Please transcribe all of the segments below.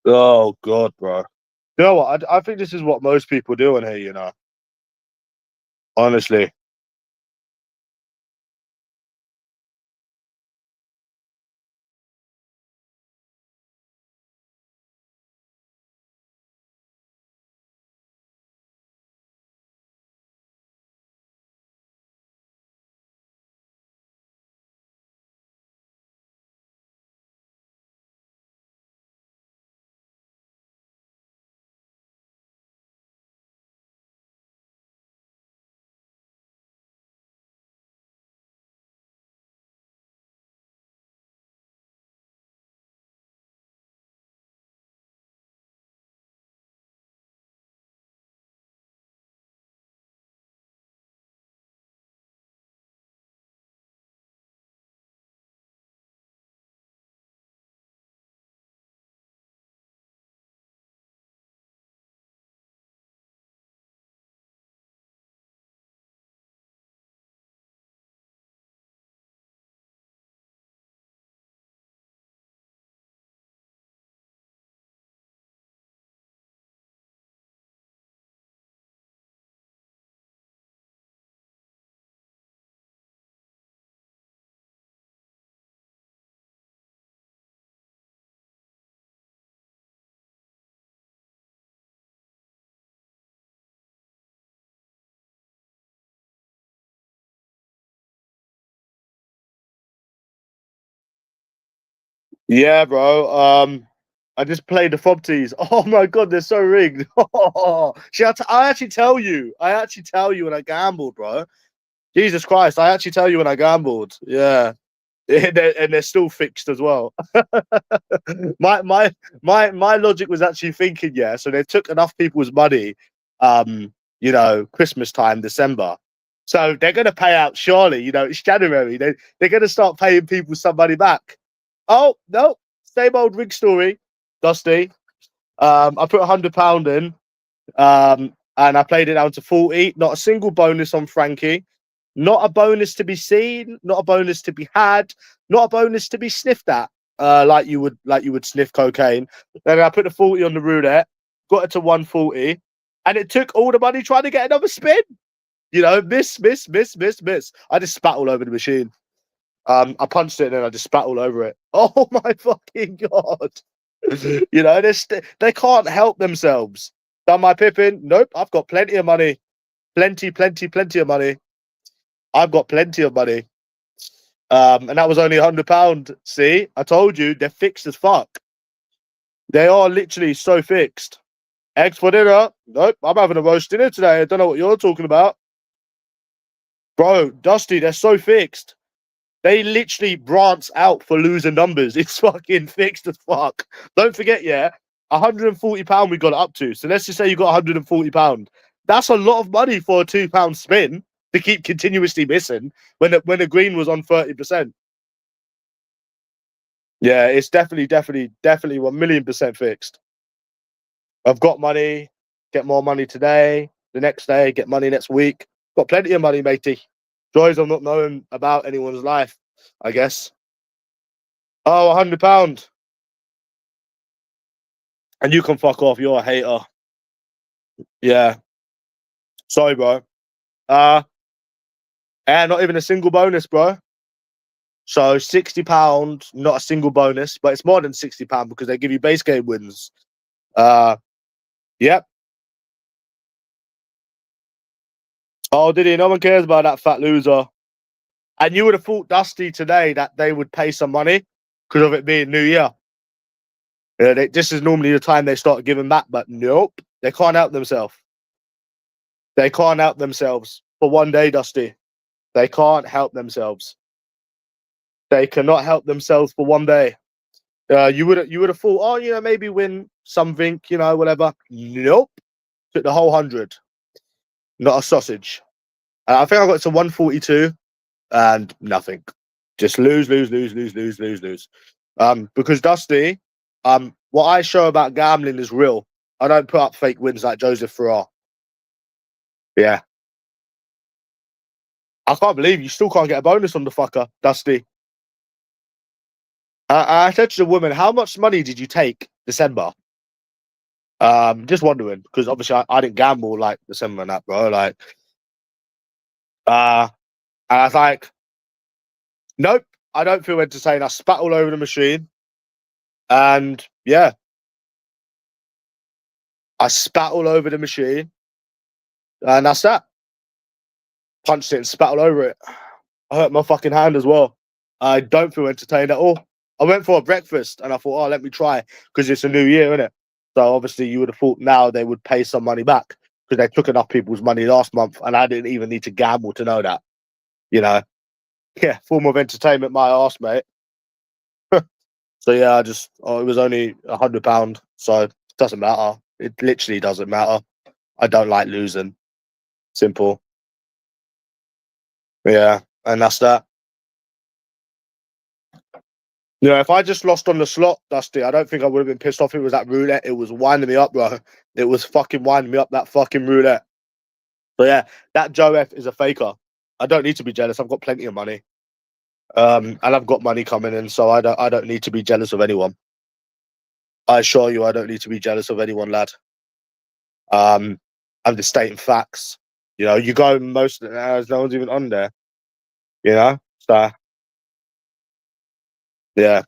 Oh God, bro. You know what? I think this is what most people do in here. You know, honestly. Yeah, bro. I just played the fob teas. Oh my God, they're so rigged. I actually tell you. I actually tell you when I gambled, bro. Jesus Christ, I actually tell you when I gambled. Yeah. And they're still fixed as well. my my logic was actually thinking, yeah. So they took enough people's money, Christmas time, December. So they're gonna pay out surely. It's January. They're gonna start paying people some money back. Oh no, same old rig story, Dusty. I put £100 in, and I played it down to 40. Not a single bonus on Frankie. Not a bonus to be seen. Not a bonus to be had. Not a bonus to be sniffed at. Like you would sniff cocaine. Then I put the 40 on the roulette. Got it to 140, and it took all the money trying to get another spin. Miss, miss, miss, miss, miss. I just spat all over the machine. I punched it and then I just spat all over it. Oh my fucking God. They can't help themselves. Done my pipping? Nope, I've got plenty of money. Plenty, plenty, plenty of money. I've got plenty of money. And that was only £100. See, I told you, they're fixed as fuck. They are literally so fixed. Eggs for dinner? Nope, I'm having a roast dinner today. I don't know what you're talking about. Bro, Dusty, they're so fixed. They literally branch out for losing numbers. It's fucking fixed as fuck. Don't forget, yeah, £140 we got it up to. So let's just say you got £140. That's a lot of money for a £2 spin to keep continuously missing when the green was on 30%. Yeah, it's definitely 1,000,000% fixed. I've got money, get more money today, the next day, get money next week. Got plenty of money, matey. Joys of not knowing about anyone's life, I guess. Oh, £100. And you can fuck off. You're a hater. Yeah. Sorry, bro. And not even a single bonus, bro. So £60, not a single bonus, but it's more than £60 because they give you base game wins. Yep. Oh, did he? No one cares about that fat loser. And you would have thought, Dusty, today that they would pay some money because of it being New Year. Yeah, this is normally the time they start giving back, but nope, they can't help themselves. They can't help themselves for one day, Dusty. They can't help themselves. They cannot help themselves for one day. You would have thought, oh, maybe win something, whatever. Nope, took the whole 100. Not a sausage. I think I got to 142 and nothing. Just lose, lose, lose, lose, lose, lose, lose. Because Dusty, what I show about gambling is real. I don't put up fake wins like Joseph Farrar. Yeah. I can't believe you still can't get a bonus on the fucker, Dusty. I said to the woman, how much money did you take December? Just wondering, because obviously I didn't gamble like December and that, bro. Like, and I was like, nope, I don't feel entertained. I spat all over the machine, and yeah, I spat all over the machine, and that's that. Punched it and spat all over it. I hurt my fucking hand as well. I don't feel entertained at all. I went for a breakfast and I thought, oh, let me try because it's a new year, isn't it? So obviously you would have thought now they would pay some money back because they took enough people's money last month and I didn't even need to gamble to know that, you know? Yeah, form of entertainment, my ass, mate. So yeah, it was only £100, so it doesn't matter. It literally doesn't matter. I don't like losing. Simple. Yeah, and that's that. Yeah, if I just lost on the slot, Dusty, I don't think I would have been pissed off. It was that roulette. It was winding me up, bro. It was fucking winding me up, that fucking roulette. So yeah, that Joe F is a faker. I don't need to be jealous. I've got plenty of money. And I've got money coming in, so I don't need to be jealous of anyone. I assure you I don't need to be jealous of anyone, lad. I'm just stating facts. You know, you go most of the hours, no one's even on there. You know? So yeah.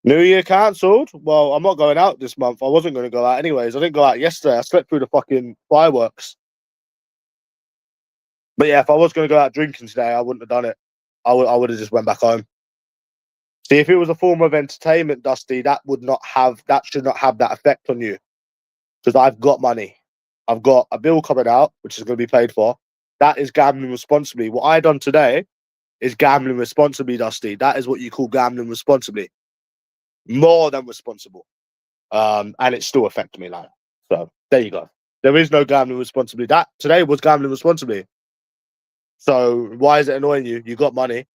New Year cancelled. Well, I'm not going out this month. I wasn't going to go out anyways. I didn't go out yesterday. I slept through the fucking fireworks. But yeah, if I was going to go out drinking today, I wouldn't have done it. I would have just went back home. See, if it was a form of entertainment, Dusty, that should not have that effect on you. Because I've got money. I've got a bill coming out, which is going to be paid for. That is gambling responsibly. What I done today is gambling responsibly, Dusty. That is what you call gambling responsibly. More than responsible. And it still affected me like that. So there you go. There is no gambling responsibly. That today was gambling responsibly. So why is it annoying you? You got money.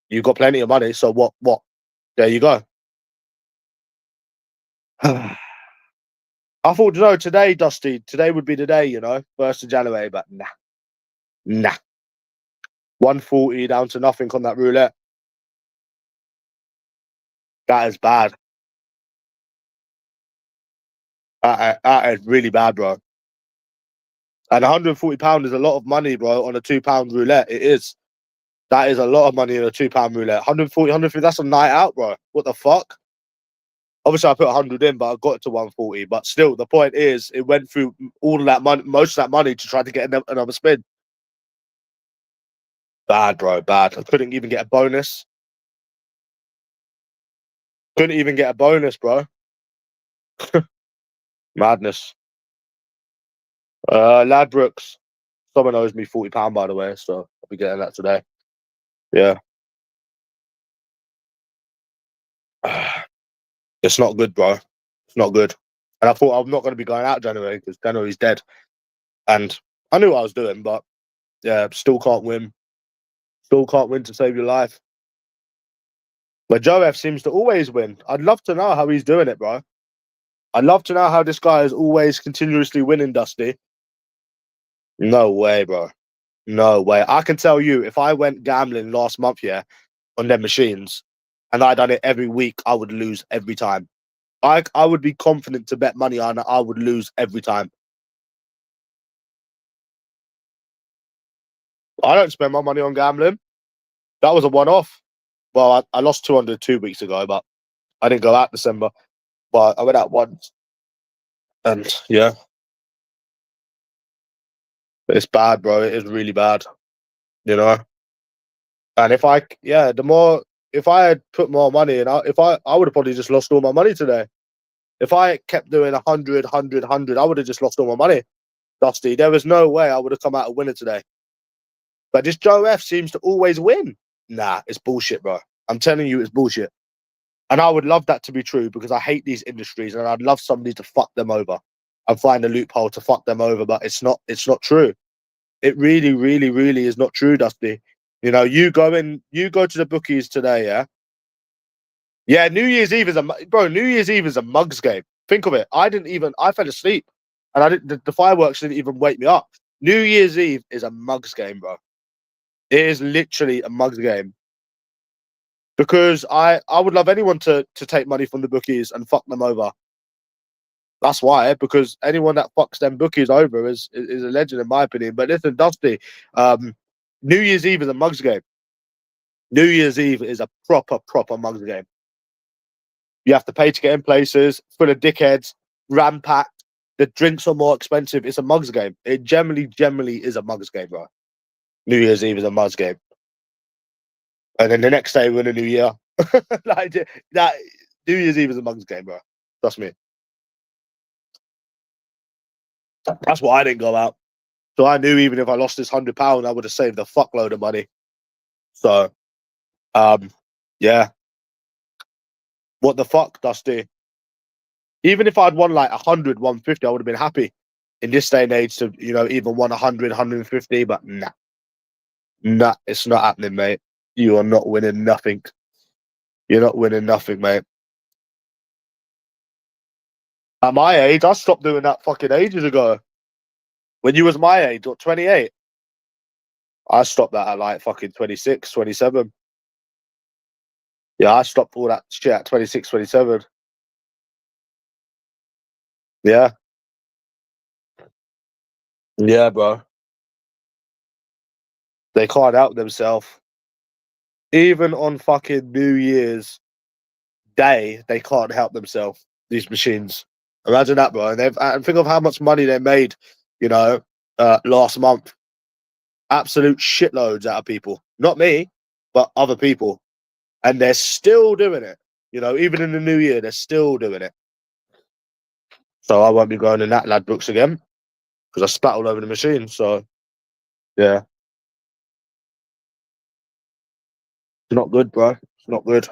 You got plenty of money. So what? What? There you go. I thought, today, Dusty, today would be the day, 1st of January, but nah. 140 down to nothing on that roulette. That is bad. That is really bad, bro. And £140 is a lot of money, bro, on a £2 roulette. It is. That is a lot of money on a £2 roulette. 140, 150, that's a night out, bro. What the fuck? Obviously, I put 100 in, but I got it to 140. But still, the point is, it went through all of that money, most of that money to try to get another spin. Bad, bro, bad. I couldn't even get a bonus. Couldn't even get a bonus, bro. Madness. Ladbrokes. Someone owes me £40, by the way, so I'll be getting that today. Yeah. It's not good, bro. It's not good. And I thought I'm not going to be going out January because January's dead. And I knew what I was doing, but yeah, still can't win. Still can't win to save your life. But Joe F seems to always win. I'd love to know how he's doing it, bro. I'd love to know how this guy is always continuously winning, Dusty. No way, bro. No way. I can tell you, if I went gambling last month, yeah, on them machines, and I done it every week, I would lose every time. I would be confident to bet money on it. I would lose every time. I don't spend my money on gambling. That was a one-off. Well, I lost 200 2 weeks ago, but I didn't go out December. But I went out once. And yeah, it's bad, bro. It is really bad, you know? And if I had put more money in, I would have probably just lost all my money today. If I kept doing 100, 100, 100, I would have just lost all my money, Dusty. There was no way I would have come out a winner today. But this Joe F seems to always win. Nah, it's bullshit, bro. I'm telling you, it's bullshit. And I would love that to be true because I hate these industries and I'd love somebody to fuck them over and find a loophole to fuck them over. But it's not true. It really, really, really is not true, Dusty. You go to the bookies today, yeah? Yeah, New Year's Eve is a mugs game. Think of it. I fell asleep and the fireworks didn't even wake me up. New Year's Eve is a mugs game, bro. It is literally a mugs game. Because I would love anyone to take money from the bookies and fuck them over. That's why, because anyone that fucks them bookies over is a legend in my opinion. But listen, Dusty, New Year's Eve is a mugs game. New Year's Eve is a proper mugs game. You have to pay to get in places, full of dickheads, rampacked. The drinks are more expensive. It's a mugs game. It generally is a mugs game, bro. New Year's Eve is a mugs game. And then the next day we're in a new year. Like that, New Year's Eve is a mugs game, bro. Trust me. That's why I didn't go out. So I knew even if I lost this £100, I would have saved a fuckload of money. So, yeah. What the fuck, Dusty? Even if I'd won like 100, 150, I would have been happy in this day and age to, even won 100, 150. But nah, it's not happening, mate. You are not winning nothing. You're not winning nothing, mate. At my age, I stopped doing that fucking ages ago. When you was my age, or 28, I stopped that at like fucking 26, 27. Yeah, I stopped all that shit at 26, 27. Yeah. Yeah, bro. They can't help themselves. Even on fucking New Year's Day, they can't help themselves, these machines. Imagine that, bro. And think of how much money they made, last month. Absolute shitloads out of people. Not me, but other people. And they're still doing it. Even in the new year, they're still doing it. So I won't be going in that lad books again because I spat all over the machine. So, yeah. It's not good, bro. It's not good.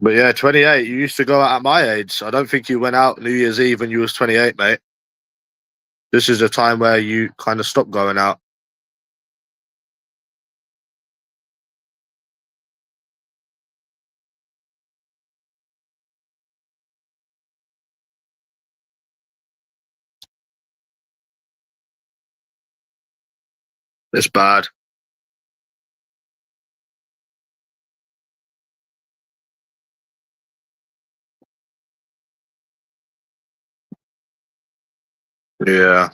But yeah, 28. You used to go out at my age. I don't think you went out New Year's Eve when you was 28, mate. This is the time where you kind of stopped going out. It's bad. Yeah.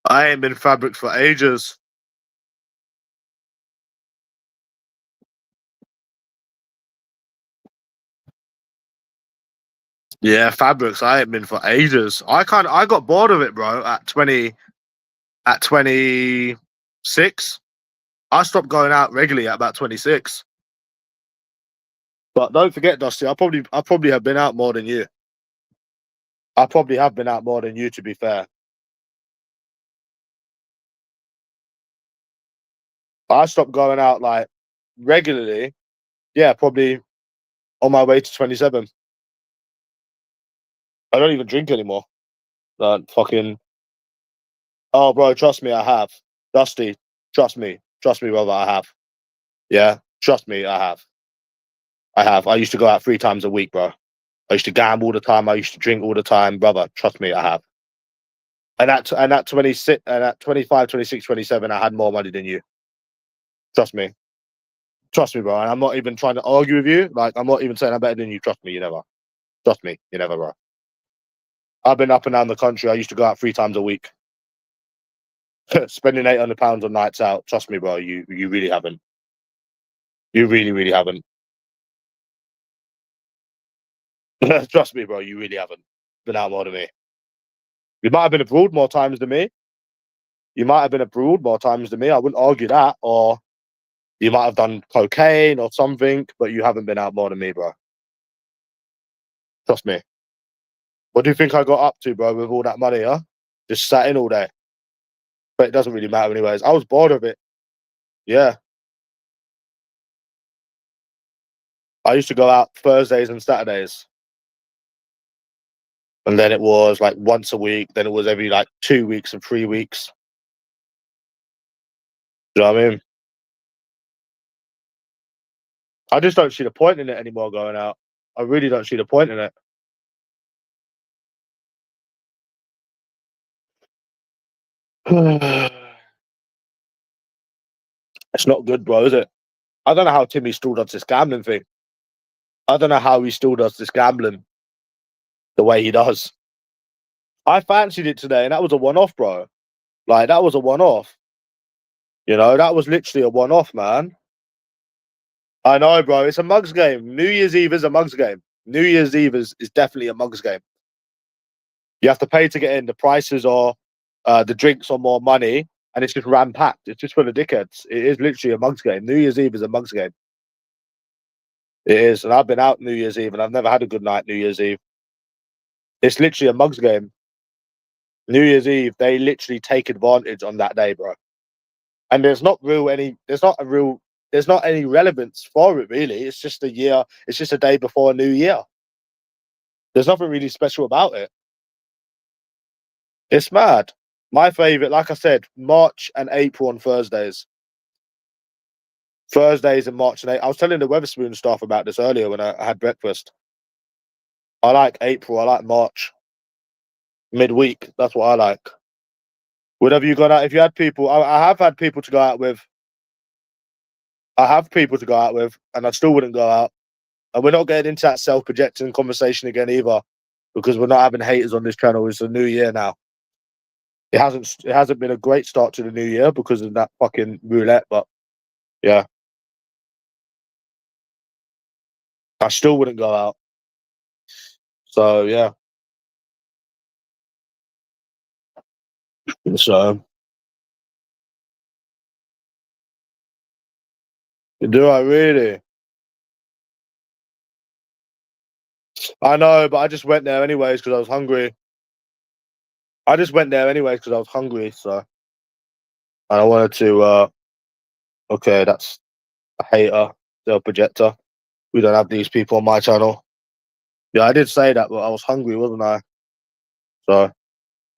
I ain't been fabric for ages. Yeah, fabrics. I ain't been for ages. I got bored of it, bro. At 26, I stopped going out regularly at about 26. But don't forget, Dusty, I probably have been out more than you. I probably have been out more than you, to be fair. I stopped going out like regularly. Yeah, probably on my way to 27. I don't even drink anymore. Fucking. Oh, bro, trust me, I have. Dusty, trust me. Trust me, brother, I have. Yeah, trust me, I have. I have. I used to go out 3 times a week, bro. I used to gamble all the time. I used to drink all the time, brother. Trust me, I have. And at 26 and at 25, 26, 27, I had more money than you. Trust me. Trust me, bro. And I'm not even trying to argue with you. Like, I'm not even saying I'm better than you. Trust me, you never. Trust me, you never, bro. I've been up and down the country. I used to go out 3 times a week. Spending £800 on nights out. Trust me, bro. You really haven't. You really haven't. Trust me, bro. You really haven't been out more than me. You might have been abroad more times than me. You might have been abroad more times than me. I wouldn't argue that. Or you might have done cocaine or something, but you haven't been out more than me, bro. Trust me. What do you think I got up to, bro, with all that money, huh? Just sat in all day. But it doesn't really matter anyways. I was bored of it. Yeah. I used to go out Thursdays and Saturdays. And then it was like once a week. Then it was every like 2 weeks and 3 weeks. Do you know what I mean? I just don't see the point in it anymore going out. I really don't see the point in it. It's not good, bro, is it? I don't know how Timmy still does this gambling thing. I don't know how he still does this gambling the way he does. I fancied it today, and that was a one-off, bro. Like, that was a one-off. You know, that was literally a one-off, man. I know, bro. It's a mugs game. New Year's Eve is a mugs game. New Year's Eve is definitely a mugs game. You have to pay to get in. The prices are, the drinks are more money, and it's just ram-packed. It's just full of dickheads. It is literally a mugs game. New Year's Eve is a mugs game. It is, and I've been out New Year's Eve, and I've never had a good night New Year's Eve. It's literally a mugs game. New Year's Eve, they literally take advantage on that day, bro. And there's not any relevance for it, really. It's just a year. It's just a day before a new year. There's nothing really special about it. It's mad. My favorite, like I said, March and April on Thursdays. Thursdays in March and April. I was telling the Weatherspoon staff about this earlier when I had breakfast. I like April. I like March. Midweek. That's what I like. What have you gone out? If you had people, I have had people to go out with. I have people to go out with, and I still wouldn't go out. And we're not getting into that self-projecting conversation again either, because we're not having haters on this channel. It's a new year now. It hasn't been a great start to the new year because of that fucking roulette, but yeah. I still wouldn't go out. So yeah. So do I really? I know, but I just went there anyways because I was hungry. I just went there anyways because I was hungry, so and I wanted to okay, that's a hater, they're projector. We don't have these people on my channel. Yeah, I did say that, but I was hungry, wasn't I? So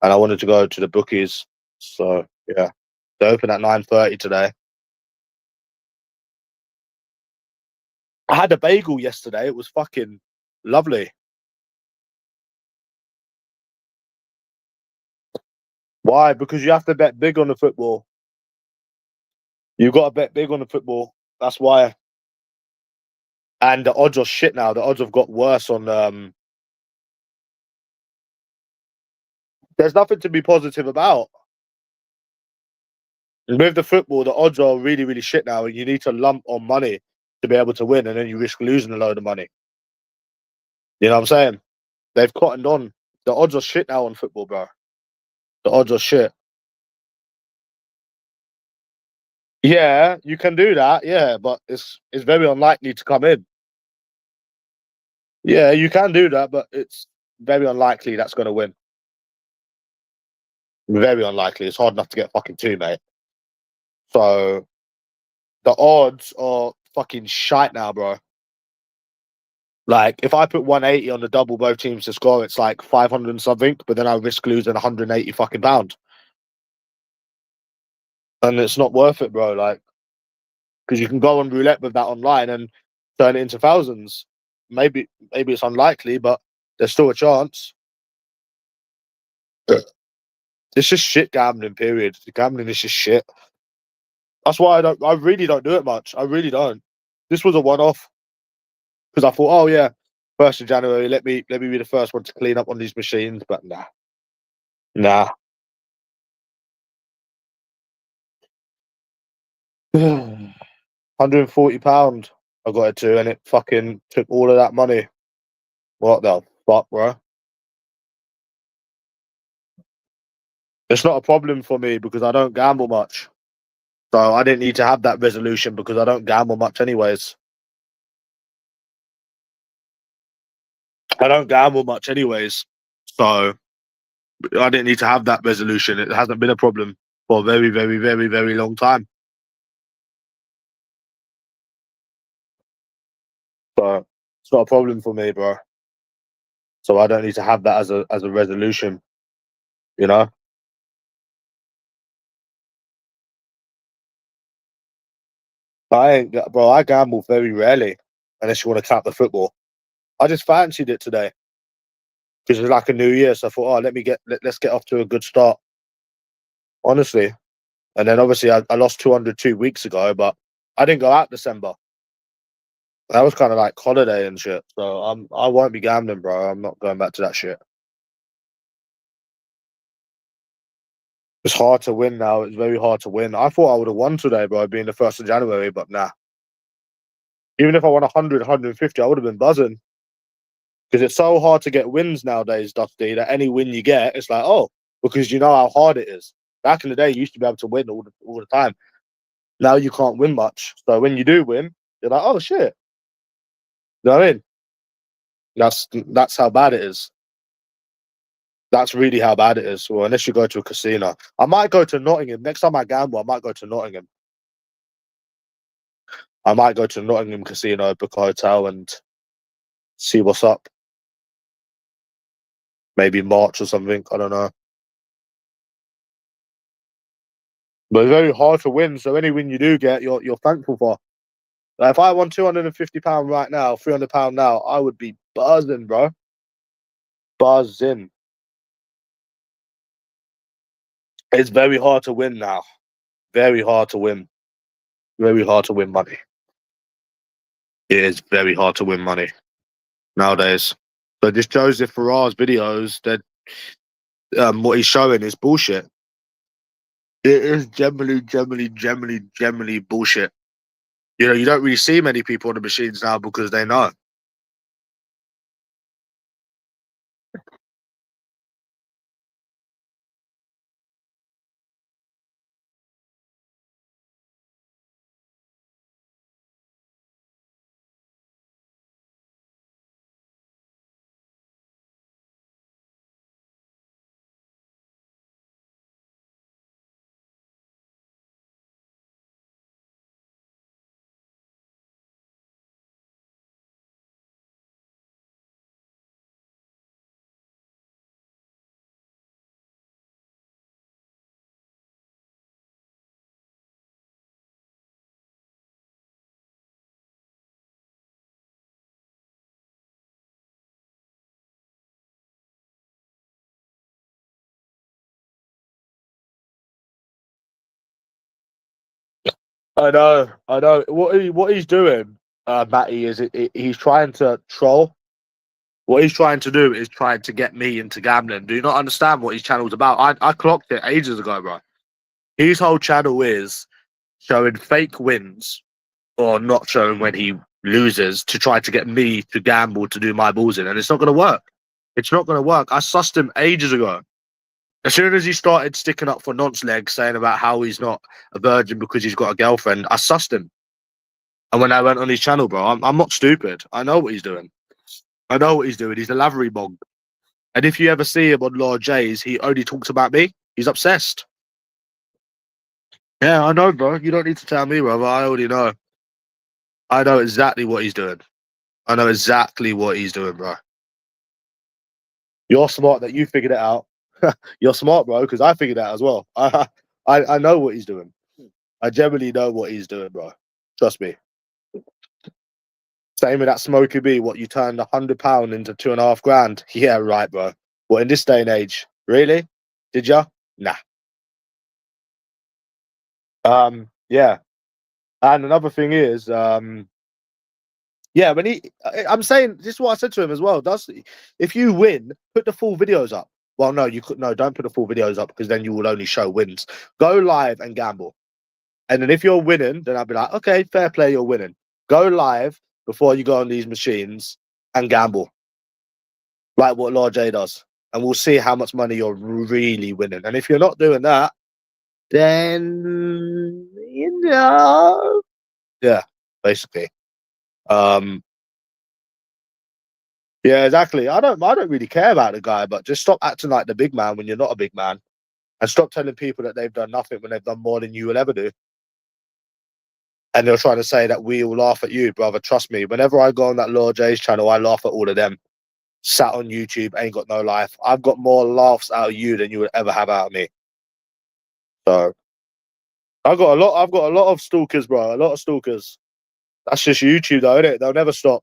and I wanted to go to the bookies. So yeah. They open at 9:30 today. I had a bagel yesterday. It was fucking lovely. Why? Because you have to bet big on the football. You've got to bet big on the football. That's why. And the odds are shit now. The odds have got worse on. There's nothing to be positive about. With the football, the odds are really, really shit now, and you need to lump on money to be able to win, and then you risk losing a load of money. You know what I'm saying? They've cottoned on. The odds are shit now on football, bro. The odds are shit. Yeah, you can do that. Yeah, but it's very unlikely to come in. Yeah, you can do that, but it's very unlikely that's going to win. Very unlikely. It's hard enough to get fucking two, mate. So the odds are fucking shite now, bro. Like, if I put 180 on the double both teams to score, it's like 500 and something, but then I risk losing 180 fucking pound. And it's not worth it, bro. Like, because you can go on roulette with that online and turn it into thousands. Maybe it's unlikely, but there's still a chance. It's just shit gambling, period. The gambling is just shit. That's why I really don't do it much. I really don't. This was a one-off. Because I thought, oh yeah, 1st of January, let me be the first one to clean up on these machines, but nah. Nah. £140 I got it to, and it fucking took all of that money. What the fuck, bro? It's not a problem for me because I don't gamble much. So I didn't need to have that resolution because I don't gamble much anyways. I don't gamble much anyways. So I didn't need to have that resolution. It hasn't been a problem for a very, very, very, very long time. So it's not a problem for me, bro. So I don't need to have that as a resolution, you know? Bro, I gamble very rarely, unless you want to count the football. I just fancied it today because it's like a new year. So I thought, oh, let's get off to a good start. Honestly. And then obviously I lost 200 2 weeks ago, but I didn't go out December. That was kind of like holiday and shit. So I won't be gambling, bro. I'm not going back to that shit. It's hard to win now. It's very hard to win. I thought I would have won today, bro, being the 1st of January, but nah. Even if I won 100, 150, I would have been buzzing. Because it's so hard to get wins nowadays, Dusty, that any win you get, it's like, oh, because you know how hard it is. Back in the day, you used to be able to win all the time. Now you can't win much. So when you do win, you're like, oh, shit. You know what I mean? That's how bad it is. That's really how bad it is. Well, unless you go to a casino. I might go to Nottingham. Next time I gamble, I might go to Nottingham. I might go to Nottingham Casino, book a hotel, and see what's up. Maybe March or something. I don't know. But it's very hard to win. So any win you do get, you're thankful for. Like if I won £250 right now, £300 now, I would be buzzing, bro. Buzzing. It's very hard to win now. Very hard to win. Very hard to win money. It is very hard to win money nowadays. So just Joseph Farrar's videos, that what he's showing is bullshit. It is generally bullshit. You know, you don't really see many people on the machines now because they know. I know, I know. What he's doing, Matty, is he's trying to troll. What he's trying to do is trying to get me into gambling. Do you not understand what his channel's about? I clocked it ages ago, bro. His whole channel is showing fake wins or not showing when he loses to try to get me to gamble to do my balls in, and it's not going to work. It's not going to work. I sussed him ages ago. As soon as he started sticking up for nonce legs, saying about how he's not a virgin because he's got a girlfriend, I sussed him. And when I went on his channel, bro, I'm not stupid. I know what he's doing. I know what he's doing. He's a lavery bog. And if you ever see him on Lord J's, he only talks about me. He's obsessed. Yeah, I know, bro. You don't need to tell me, brother. I already know. I know exactly what he's doing. I know exactly what he's doing, bro. You're smart that you figured it out. You're smart, bro, because I figured it out as well. I know what he's doing. I generally know what he's doing, bro. Trust me. Same with that Smoky B. What, you turned £100 into 2.5 grand? Yeah, right, bro. What, in this day and age? Really? Did ya? Nah. Yeah. And another thing is, yeah, I'm saying this is what I said to him as well. Dusty, if you win, put the full videos up. Well, no, you could no, don't put the full videos up because then you will only show wins. Go live and gamble. And then if you're winning, then I'll be like, okay, fair play, you're winning. Go live before you go on these machines and gamble. Like what Lord J does. And we'll see how much money you're really winning. And if you're not doing that, then yeah, basically. Yeah, exactly. I don't really care about the guy, but just stop acting like the big man when you're not a big man. And stop telling people that they've done nothing when they've done more than you will ever do. And they're trying to say that we will laugh at you, brother. Trust me, whenever I go on that Lord J's channel, I laugh at all of them. Sat on YouTube, ain't got no life. I've got more laughs out of you than you would ever have out of me. So I've got a lot of stalkers, bro. A lot of stalkers. That's just YouTube though, isn't it? They'll never stop.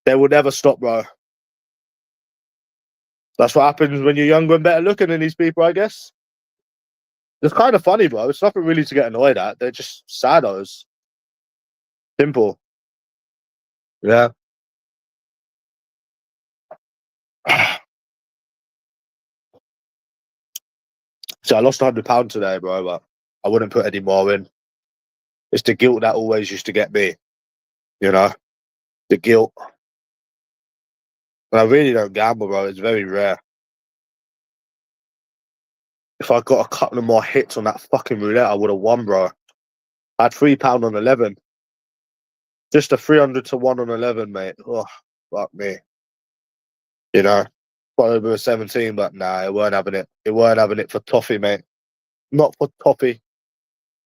They will never stop, bro. That's what happens when you're younger and better looking than these people, I guess. It's kind of funny, bro. It's nothing really to get annoyed at. They're just saddos. Simple. Yeah. So I lost £100 today, bro, but I wouldn't put any more in. It's the guilt that always used to get me, you know? The guilt. And I really don't gamble, bro. It's very rare. If I got a couple of more hits on that fucking roulette, I would have won, bro. I had £3 on 11. Just a 300 to 1 on 11, mate. Oh, fuck me. You know? Got over a 17, but nah, it weren't having it. It weren't having it for toffee, mate. Not for toffee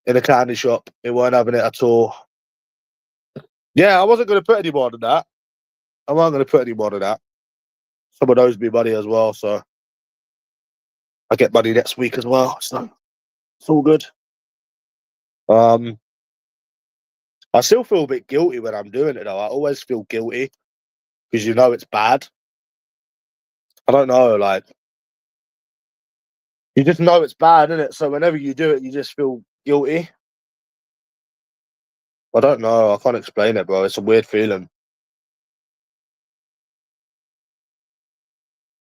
in a candy shop. It weren't having it at all. Yeah, I wasn't going to put any more than that. I wasn't going to put any more than that. Some of those be money as well, so I get money next week as well. So it's all good. I still feel a bit guilty when I'm doing it though. I always feel guilty because you know it's bad. I don't know, like you just know it's bad, innit? So whenever you do it, you just feel guilty. I don't know. I can't explain it, bro. It's a weird feeling.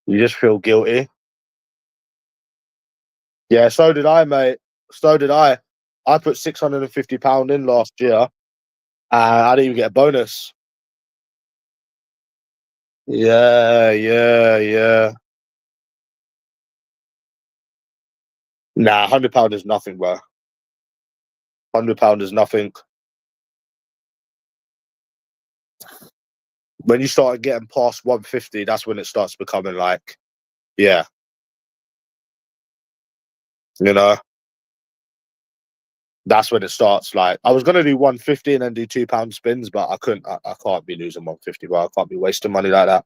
You just feel guilty. Yeah, so did I, mate. So did I. I put £650 in last year, and I didn't even get a bonus. Yeah, yeah, yeah. Nah, £100 is nothing, bro. £100 is nothing. When you start getting past 150, that's when it starts becoming like, yeah, you know, that's when it starts. Like, I was gonna do 150 and then do £2 spins, but I couldn't. I can't be losing 150, bro. I can't be wasting money like that.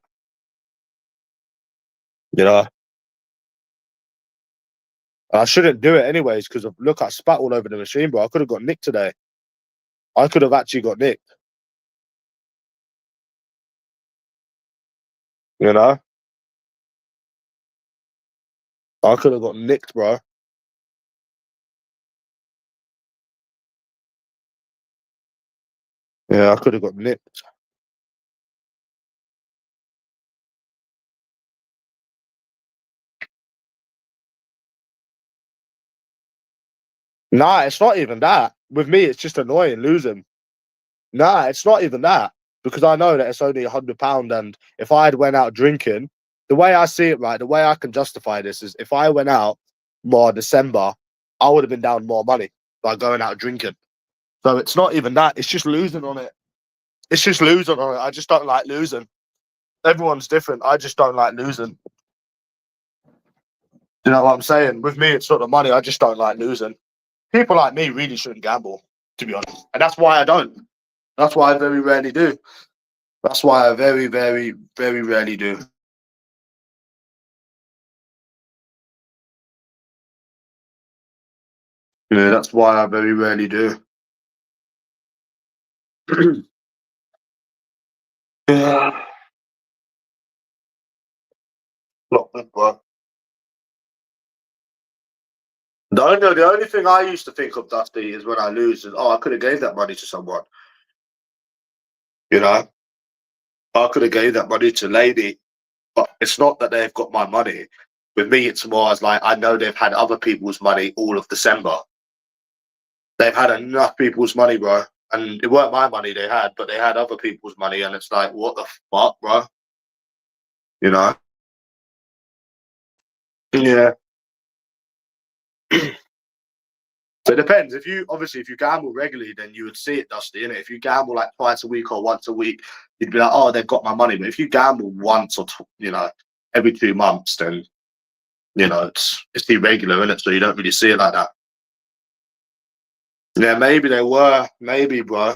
You know, and I shouldn't do it anyways because look, I spat all over the machine, bro. I could have got nicked today. I could have actually got nicked. You know, I could have got nicked, bro. Yeah, I could have got nicked. Nah, it's not even that. With me, it's just annoying losing. Nah, it's not even that because I know that it's only £100, and if I had went out drinking, the way I see it, right, the way I can justify this is if I went out more December, I would have been down more money by going out drinking. So it's not even that. It's just losing on it. It's just losing on it. I just don't like losing. Everyone's different. I just don't like losing. You know what I'm saying? With me, it's not the money. I just don't like losing. People like me really shouldn't gamble, to be honest, and that's why I don't. That's why I very rarely do. That's why I very, very, very rarely do. Yeah, that's why I very rarely do. Yeah. Not good, bro. The only thing I used to think of, Dusty, is when I lose is, oh, I could have gave that money to someone. You know, I could have gave that money to a lady, but it's not that they've got my money. With me, it's more as like I know they've had other people's money all of December. They've had enough people's money, bro, and it weren't my money they had, but they had other people's money, and it's like, what the fuck, bro? You know? Yeah. So it depends. If you gamble regularly, then you would see it, Dusty, innit? If you gamble like twice a week or once a week, you'd be like, oh, they've got my money. But if you gamble once or every 2 months, then it's irregular, innit? So you don't really see it like that. Yeah, maybe they were, maybe, bro.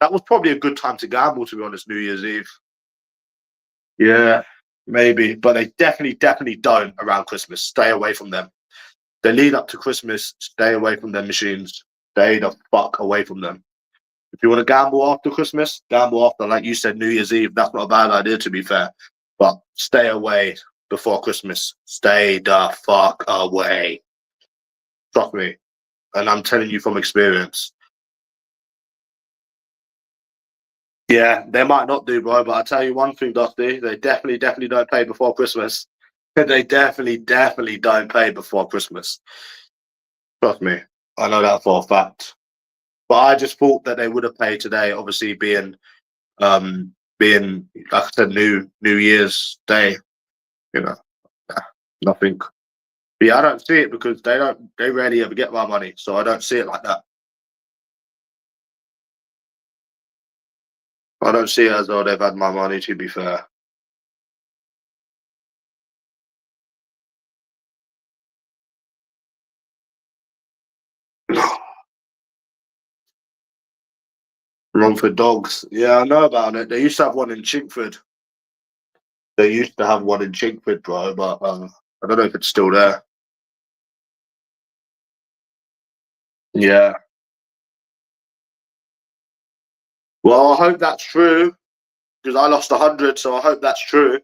That was probably a good time to gamble, to be honest. New Year's Eve. Yeah, maybe, but they definitely, definitely don't around Christmas. Stay away from them. The lead up to Christmas, stay away from them machines. Stay the fuck away from them. If you want to gamble after Christmas, gamble after, like you said, New Year's Eve. That's not a bad idea, to be fair. But stay away before Christmas. Stay the fuck away. Trust me. And I'm telling you from experience. Yeah, they might not do, bro, but I tell you one thing, Dusty, they definitely don't pay before Christmas. They definitely don't pay before Christmas. Trust me, I know that for a fact. But I just thought that they would have paid today, obviously being like I said, New Year's Day, you know, nothing. But yeah, I don't see it because they rarely ever get my money, so I don't see it like that. I don't see it as though they've had my money, to be fair. Wrong for dogs. Yeah, I know about it. They used to have one in Chinkford. They used to have one in Chinkford, bro, but I don't know if it's still there. Yeah. Well, I hope that's true because I lost 100, so I hope that's true.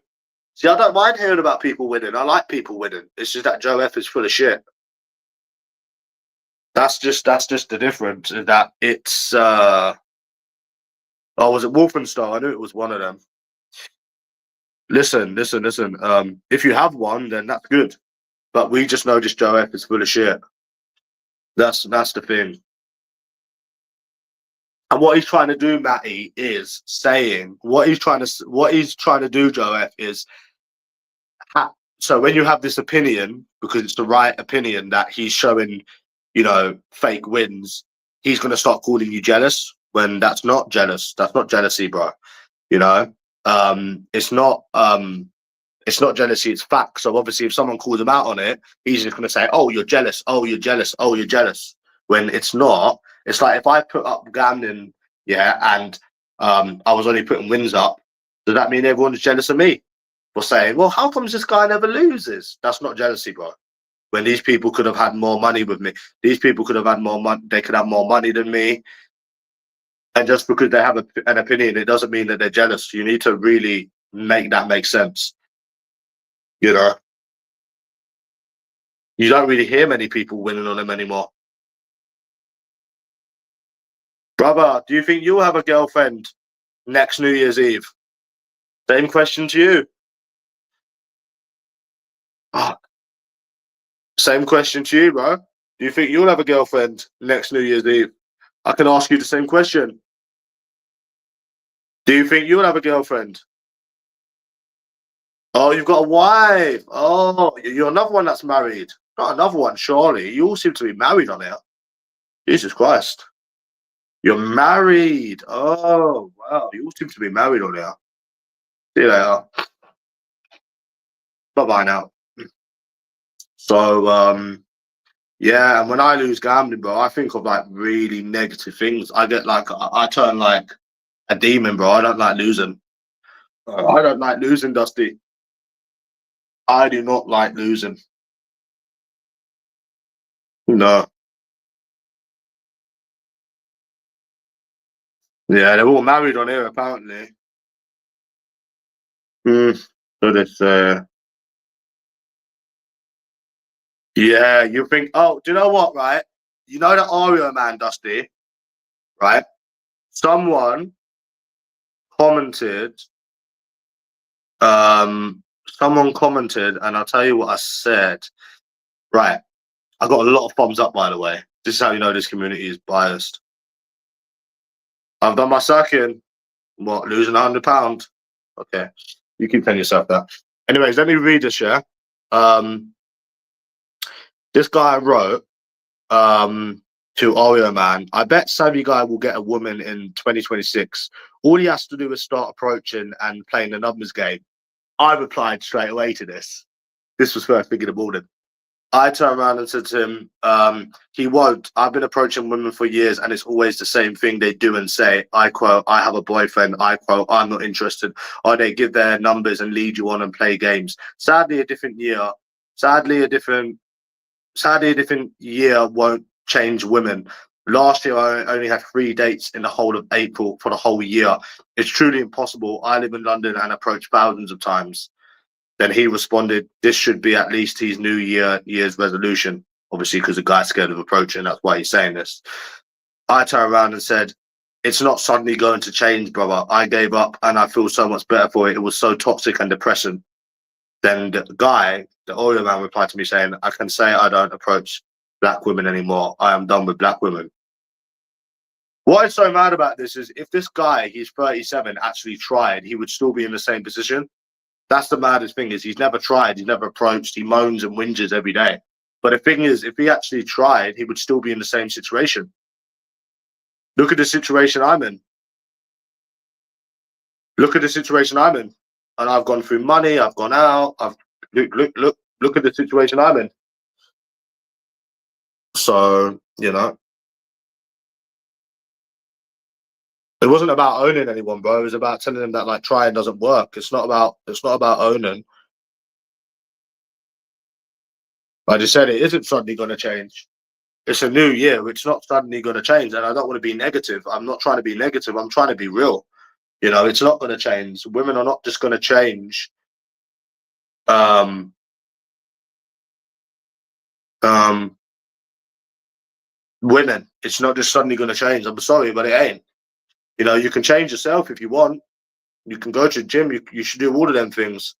See, I don't mind hearing about people winning. I like people winning. It's just that Joe F is full of shit. That's just the difference. Is that it's oh, was it Wolfenstein? I knew it was one of them. Listen. If you have one, then that's good. But we just know this Joe F is full of shit. That's the thing. And what he's trying to do, Matty, is saying what he's trying to do, Joe F, is so when you have this opinion, because it's the right opinion that he's showing, fake wins, he's gonna start calling you jealous when that's not jealous. That's not jealousy, bro. You know, it's not jealousy, it's facts. So obviously, if someone calls him out on it, he's just gonna say, "Oh, you're jealous. Oh, you're jealous. Oh, you're jealous." When it's not. It's like if I put up gambling, yeah, and I was only putting wins up. Does that mean everyone's jealous of me for saying, "Well, how comes this guy never loses?" That's not jealousy, bro. When these people could have had more money with me, these people could have had more money. They could have more money than me, and just because they have an opinion, it doesn't mean that they're jealous. You need to really make that make sense. You know. You don't really hear many people winning on them anymore. Brother, do you think you'll have a girlfriend next New Year's Eve? Same question to you. Oh, same question to you, bro. Do you think you'll have a girlfriend next New Year's Eve? I can ask you the same question. Do you think you'll have a girlfriend? Oh, you've got a wife. Oh, you're another one that's married. Not another one, surely. You all seem to be married on here. Jesus Christ. You're married. Oh, wow. You all seem to be married on here. See you later. Bye-bye now. So, yeah, and when I lose gambling, bro, I think of like really negative things. I get like, I turn like a demon, bro. I don't like losing. I don't like losing, Dusty. I do not like losing. No. Yeah, they're all married on here, apparently. So this, yeah, you think, oh, do you know what, right? You know the Oreo man, Dusty, right? Someone commented, someone commented, and I'll tell you what I said. Right. I got a lot of thumbs up, by the way. This is how you know this community is biased. I've done my second. What, losing £100? Okay. You keep telling yourself that. Anyways, let me read this, yeah? This guy wrote to Oreo Man, I bet Savvy Guy will get a woman in 2026. All he has to do is start approaching and playing the numbers game. I replied straight away to this. This was first thing in the morning. I turned around and said to him, he won't. I've been approaching women for years and it's always the same thing they do and say. I quote, I have a boyfriend. I quote, I'm not interested. Or they give their numbers and lead you on and play games. Sadly, a different year. Sadly, a different year won't change women. Last year, I only had 3 dates in the whole of April for the whole year. It's truly impossible. I live in London and approach thousands of times. Then he responded, this should be at least his New Year's resolution. Obviously, because the guy's scared of approaching. That's why he's saying this. I turned around and said, it's not suddenly going to change, brother. I gave up and I feel so much better for it. It was so toxic and depressing. Then the guy, the older man, replied to me saying, I can say I don't approach black women anymore. I am done with black women. What is so mad about this is if this guy, he's 37, actually tried, he would still be in the same position. That's the maddest thing, is he's never tried, he's never approached, he moans and whinges every day. But the thing is, if he actually tried, he would still be in the same situation. Look at the situation I'm in. Look at the situation I'm in. And I've gone through money, I've gone out, look at the situation I'm in. So, you know, it wasn't about owning anyone, bro. It was about telling them that like trying doesn't work. It's not about owning. I just said it isn't suddenly gonna change. It's a new year. It's not suddenly gonna change. And I don't want to be negative. I'm not trying to be negative. I'm trying to be real. You know, it's not gonna change. Women are not just gonna change. Women. It's not just suddenly gonna change. I'm sorry, but it ain't. You know, you can change yourself if you want. You can go to the gym. You should do all of them things.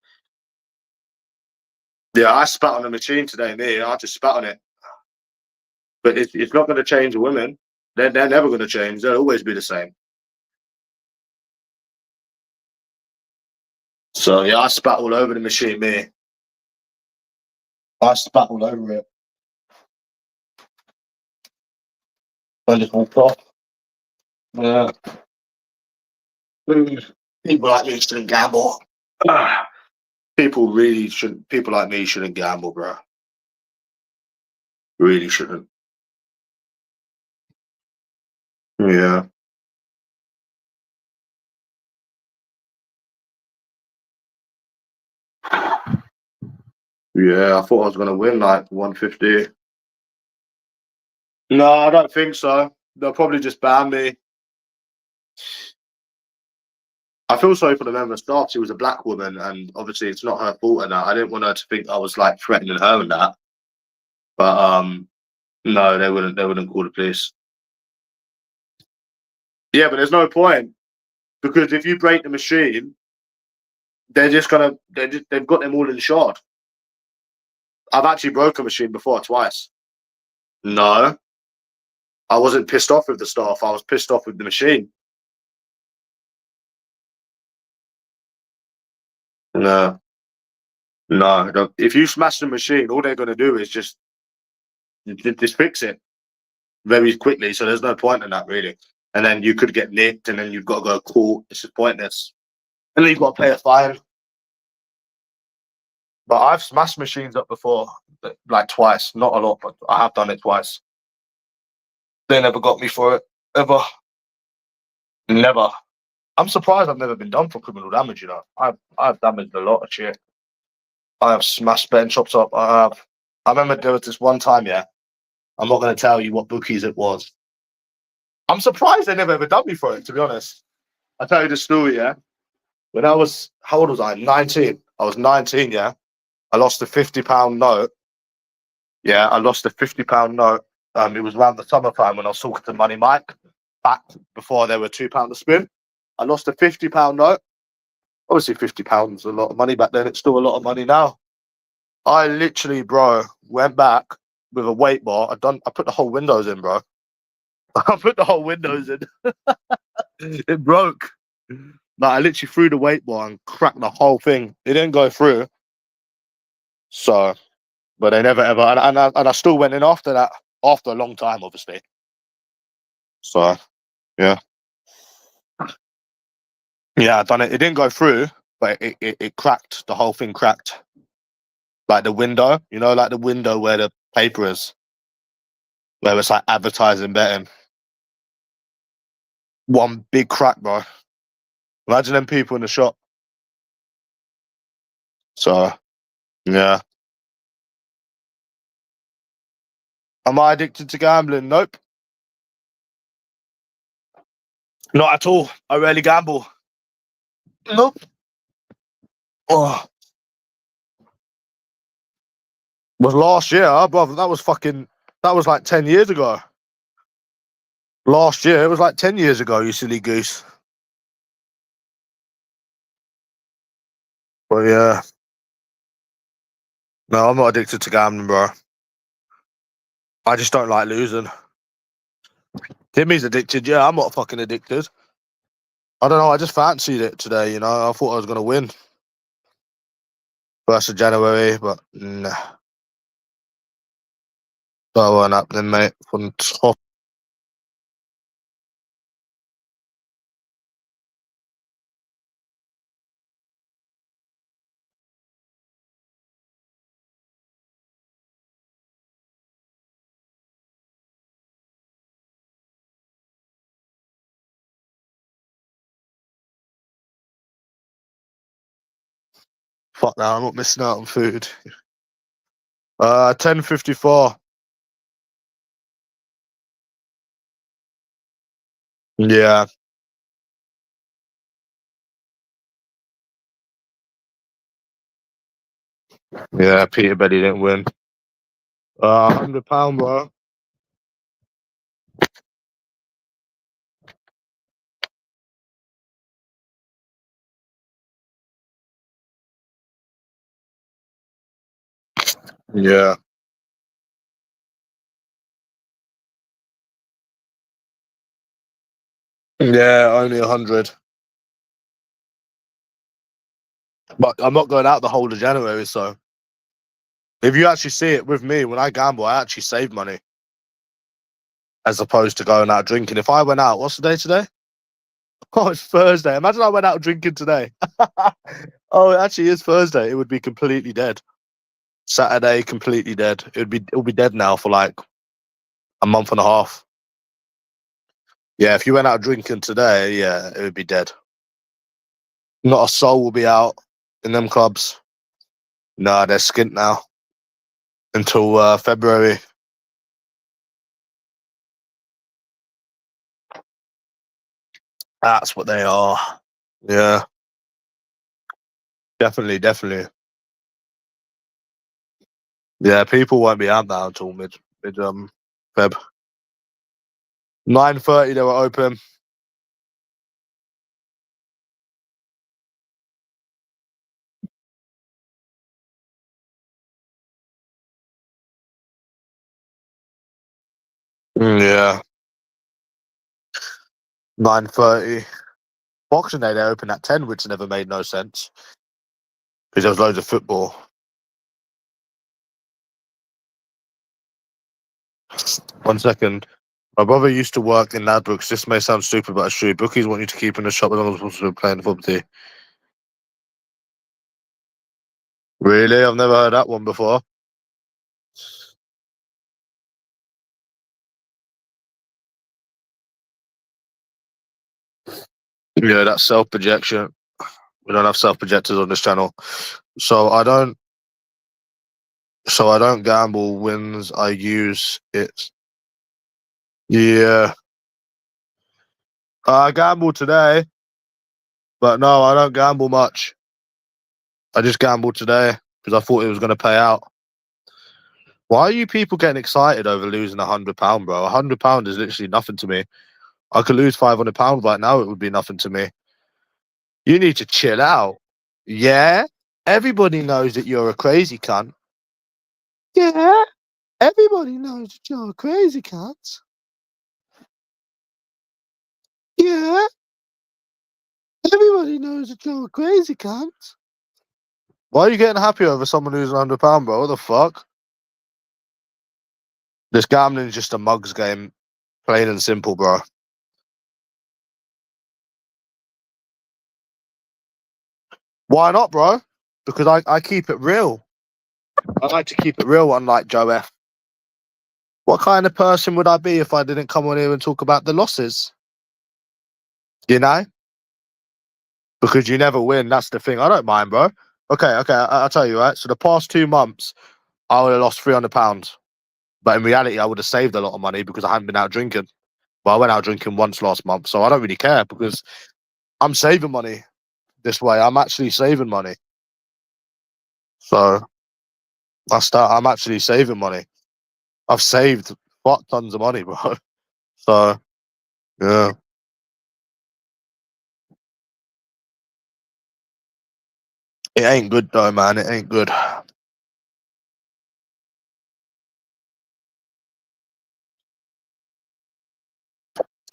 Yeah, I spat on the machine today, me. I just spat on it. But it's not going to change women. They're never going to change. They'll always be the same. So, yeah, I spat all over the machine, me. I spat all over it. I just walked off. Yeah. People like me shouldn't gamble. People really shouldn't. People like me shouldn't gamble, bro. Really shouldn't. Yeah. Yeah, I thought I was going to win like 150. No, I don't think so. They'll probably just ban me. I feel sorry for the member of staff. She was a black woman, and obviously it's not her fault and that. I didn't want her to think I was like threatening her and that. But no, they wouldn't call the police. Yeah, but there's no point, because if you break the machine, they've got them all in shard. I've actually broke a machine before, twice. No, I wasn't pissed off with the staff. I was pissed off with the machine. No, no. If you smash the machine, all they're going to do is just fix it very quickly. So there's no point in that, really. And then you could get nicked, and then you've got to go to court. It's just pointless. And then you've got to pay a fine. But I've smashed machines up before, like twice. Not a lot, but I have done it twice. They never got me for it, ever. Never. I'm surprised I've never been done for criminal damage, you know. I've damaged a lot of shit. I have smashed betting shops up. I remember there was this one time, yeah. I'm not going to tell you what bookies it was. I'm surprised they never ever done me for it, to be honest. I'll tell you the story, yeah. When I was, how old was I? 19. I was 19, yeah. I lost a £50 note. Yeah, I lost a £50 note. It was around the summertime when I was talking to Money Mike, back before they were £2 a spin. I lost a £50 note. Obviously, £50 is a lot of money back then. It's still a lot of money now. I literally, bro, went back with a weight bar. I put the whole windows in, bro. I put the whole windows in. It broke. Like, I literally threw the weight bar and cracked the whole thing. It didn't go through. So, but they never ever, and I still went in after that, after a long time, obviously. So, yeah. Yeah, I done it. It didn't go through, but it cracked. The whole thing cracked. Like the window, you know, like the window where the paper is, where it's like advertising betting. One big crack, bro. Imagine them people in the shop. So, yeah. Am I addicted to gambling? Nope. Not at all. I rarely gamble. Nope. Oh, was last year, brother. That was like 10 years ago. Last year, it was like 10 years ago, you silly goose. But yeah. No, I'm not addicted to gambling, bro. I just don't like losing. Timmy's addicted. Yeah, I'm not fucking addicted. I don't know. I just fancied it today, you know. I thought I was going to win. 1st of January, but nah. That won't happen, mate. From top. Fuck now, I'm not missing out on food. 10:54. Yeah. Yeah, Peter Betty didn't win. £100, bro. Yeah. Yeah, only 100. But I'm not going out the whole of January, so if you actually see it with me, when I gamble, I actually save money as opposed to going out drinking. If I went out, what's the day today? Oh, it's Thursday. Imagine I went out drinking today. Oh, it actually is Thursday. It would be completely dead. Saturday, completely dead. It'll be dead now for like a month and a half. Yeah, if you went out drinking today, yeah, it would be dead. Not a soul will be out in them clubs. Nah, they're skint now until February. That's what they are. Yeah, definitely, definitely. Yeah, people won't be out now until mid Feb. 9:30 they were open. Yeah, 9:30. Boxing Day they opened at 10, which never made no sense because there was loads of football. One second. My brother used to work in Ladbrokes. This may sound stupid, but it's true. Bookies want you to keep in the shop as long as possible playing football. Really? I've never heard that one before. Yeah, that's self projection. We don't have self projectors on this channel, so I don't gamble wins. I use it. Yeah, I gambled today, but no, I don't gamble much. I just gambled today because I thought it was going to pay out. Why are you people getting excited over losing £100, bro? £100 is literally nothing to me. I could lose £500 right now; it would be nothing to me. You need to chill out. Yeah, everybody knows that you're a crazy cunt. Yeah, everybody knows that you're a crazy cunt. Yeah, everybody knows that you're a crazy cunt. Why are you getting happy over someone who's £100, bro? What the fuck? This gambling is just a mugs game, plain and simple, bro. Why not, bro? Because I keep it real. I like to keep it real, unlike Joe F. What kind of person would I be if I didn't come on here and talk about the losses? You know? Because you never win. That's the thing. I don't mind, bro. Okay, I'll tell you, right? So the past 2 months, I would have lost £300. But in reality, I would have saved a lot of money because I hadn't been out drinking. But I went out drinking once last month, so I don't really care because I'm saving money this way. I'm actually saving money. So that's that. I'm actually saving money. I've saved fuck tons of money, bro. So Yeah. It ain't good though, man. It ain't good.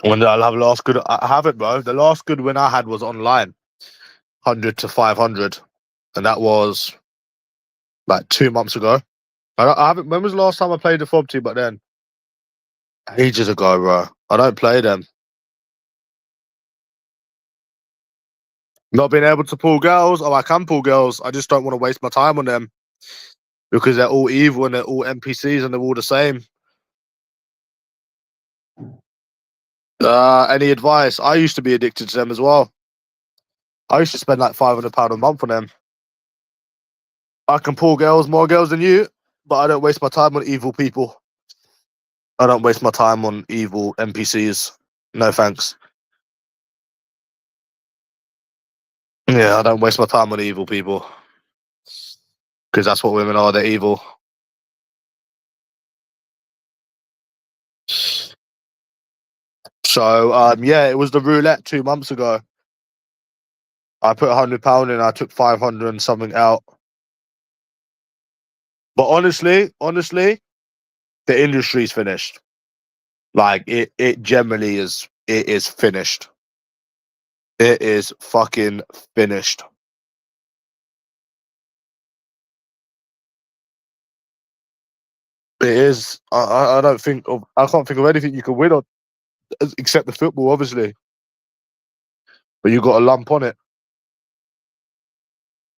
When did I have last good? I haven't, bro. The last good win I had was online, 100 to 500, and that was like 2 months ago. I haven't. When was the last time I played the fob team? But then ages ago, bro. I don't play them. Not being able to pull girls. Oh, I can pull girls. I just don't want to waste my time on them because they're all evil and they're all NPCs and they're all the same. Any advice? I used to be addicted to them as well. I used to spend like £500 a month on them. I can pull girls, more girls than you, but I don't waste my time on evil people. I don't waste my time on evil NPCs. No thanks. Yeah, I don't waste my time on evil people because that's what women are. They're evil. So yeah, it was the roulette 2 months ago. I put £100 in. I took 500 and something out. But honestly, the industry's finished. Like it generally is. It is finished. It is fucking finished. It is. I don't think of. I can't think of anything you can win on except the football, obviously. But you got a lump on it.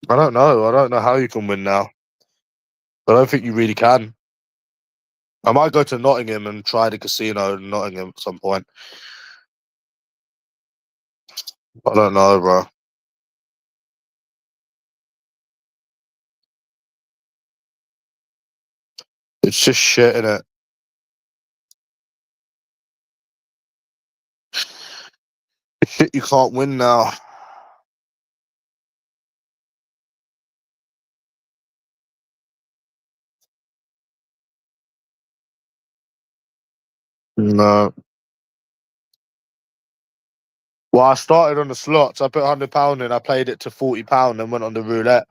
I don't know. I don't know how you can win now. I don't think you really can. I might go to Nottingham and try the casino in Nottingham at some point. I don't know, bro. It's just shit, innit? Shit, you can't win now. No. Well, I started on the slots. I put £100 in. I played it to £40 and went on the roulette.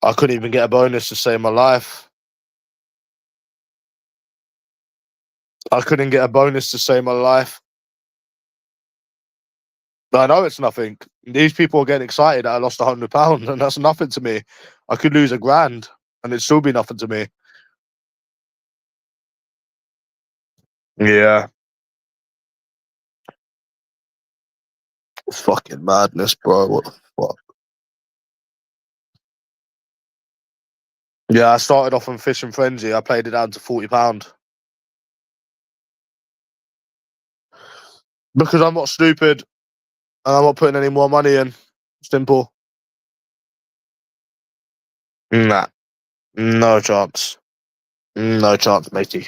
I couldn't even get a bonus to save my life. I couldn't get a bonus to save my life. I know it's nothing. These people are getting excited that I lost £100, and that's nothing to me. I could lose £1,000, and it'd still be nothing to me. Yeah, it's fucking madness, bro. What the fuck? Yeah, I started off on Fish and Frenzy. I played it down to £40 because I'm not stupid and I'm not putting any more money in. Simple. Nah, no chance. No chance, matey.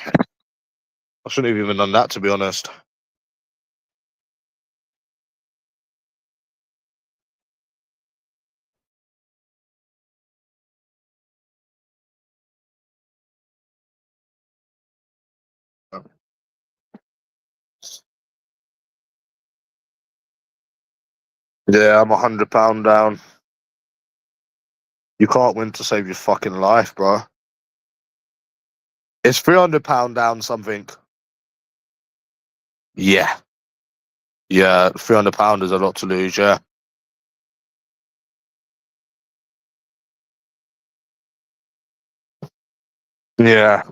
I shouldn't have even done that, to be honest. Yeah, I'm £100 down. You can't win to save your fucking life, bro. It's £300 down something. Yeah. Yeah, £300 is a lot to lose, yeah. Yeah.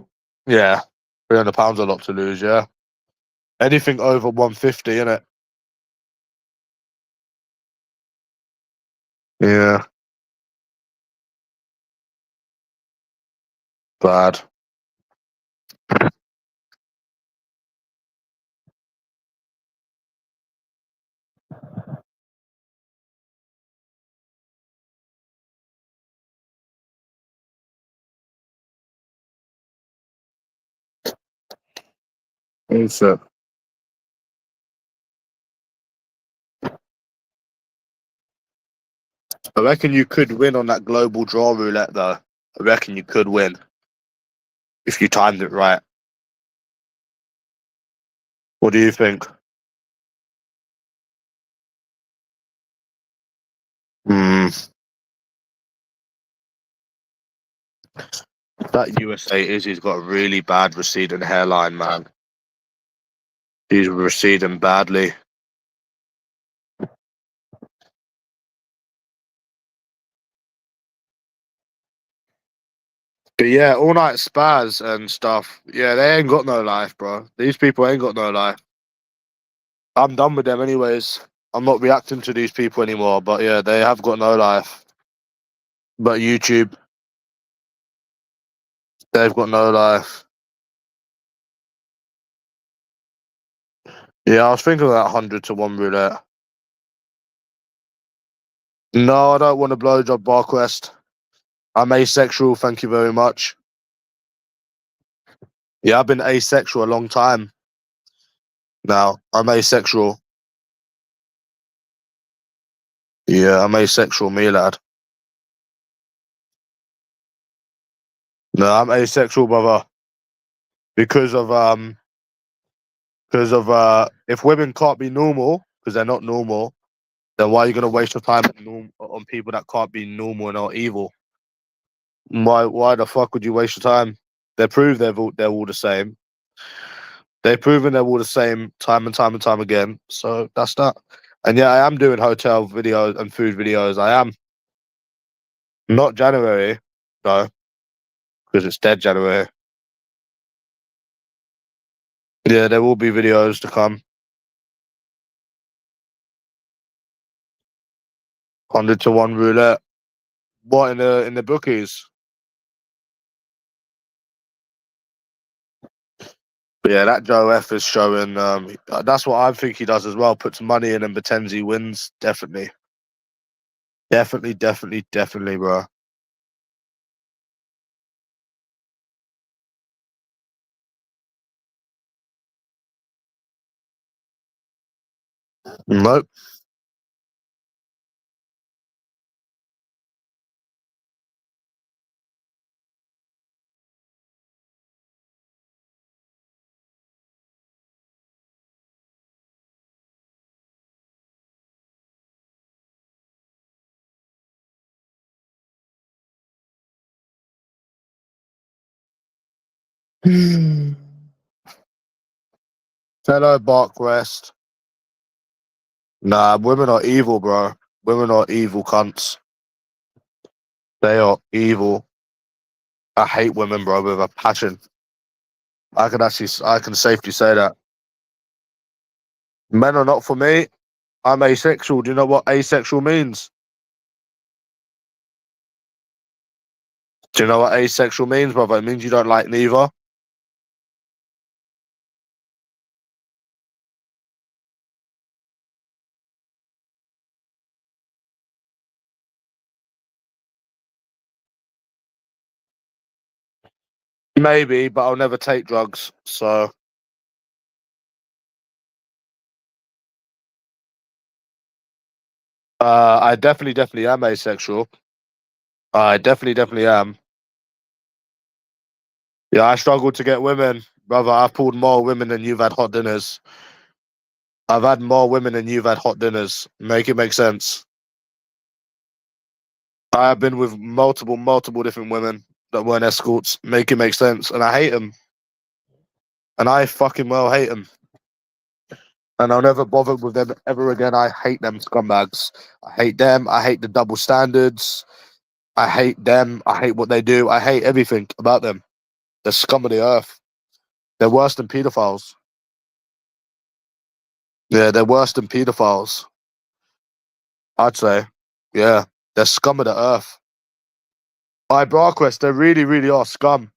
Yeah. £300 a lot to lose, yeah. Anything over 150, innit? Yeah. Bad. Shit. I reckon you could win on that global draw roulette, though. I reckon you could win if you timed it right. What do you think? That USA Izzy's got a really bad receding hairline, man. He's receding badly. But yeah, all night spaz and stuff. Yeah, they ain't got no life, bro. These people ain't got no life. I'm done with them anyways. I'm not reacting to these people anymore. But yeah, they have got no life. But YouTube, they've got no life. Yeah, I was thinking of that 100-to-1 roulette. No, I don't want a blowjob, Barquest. I'm asexual, thank you very much. Yeah, I've been asexual a long time now. I'm asexual. Yeah, I'm asexual, me lad. No, I'm asexual, brother. Because of if women can't be normal, because they're not normal, then why are you gonna waste your time on people that can't be normal and are evil? Why the fuck would you waste your time? They prove they're all the same. They've proven they're all the same time and time and time again. So that's that. And yeah, I am doing hotel videos and food videos. I am. Not January, no, because it's dead January. Yeah, there will be videos to come. 100-to-1 roulette. What in the bookies? But yeah, that Joe F is showing. That's what I think he does as well. Puts money in and pretends he wins. Definitely, definitely, bro. Nope. Hello, Barkwest. Nah, women are evil, bro. Women are evil cunts. They are evil. I hate women, bro, with a passion. I can safely say that. Men are not for me. I'm asexual. Do you know what asexual means? Do you know what asexual means, brother? It means you don't like neither. Maybe, but I'll never take drugs. So, I definitely am asexual. I definitely am. Yeah, I struggle to get women, brother. I've pulled more women than you've had hot dinners. I've had more women than you've had hot dinners. Make it make sense. I have been with multiple different women that weren't escorts. Make it make sense. And I hate them. And I fucking well hate them. And I'll never bother with them ever again. I hate them scumbags. I hate them. I hate the double standards. I hate them. I hate what they do. I hate everything about them. They're scum of the earth. They're worse than pedophiles. Yeah, they're worse than pedophiles. I'd say. Yeah, they're scum of the earth. By Barquest, they really are scum.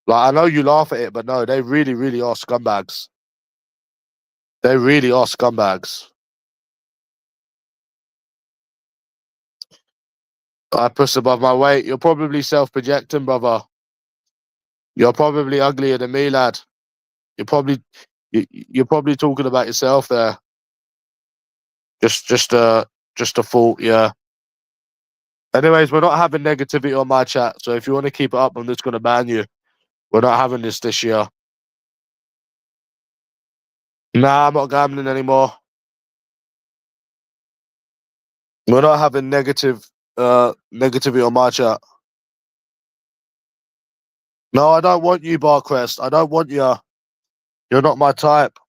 Like, I know you laugh at it, but no, they really are scumbags. They really are scumbags. I push above my weight. You're probably self-projecting, brother. You're probably uglier than me, lad. You're probably you're probably talking about yourself there. Just a thought, yeah. Anyways, we're not having negativity on my chat, so if you want to keep it up, I'm just gonna ban you. We're not having this year. Nah, I'm not gambling anymore. We're not having negativity on my chat. No, I don't want you, Barcrest. I don't want you. You're not my type.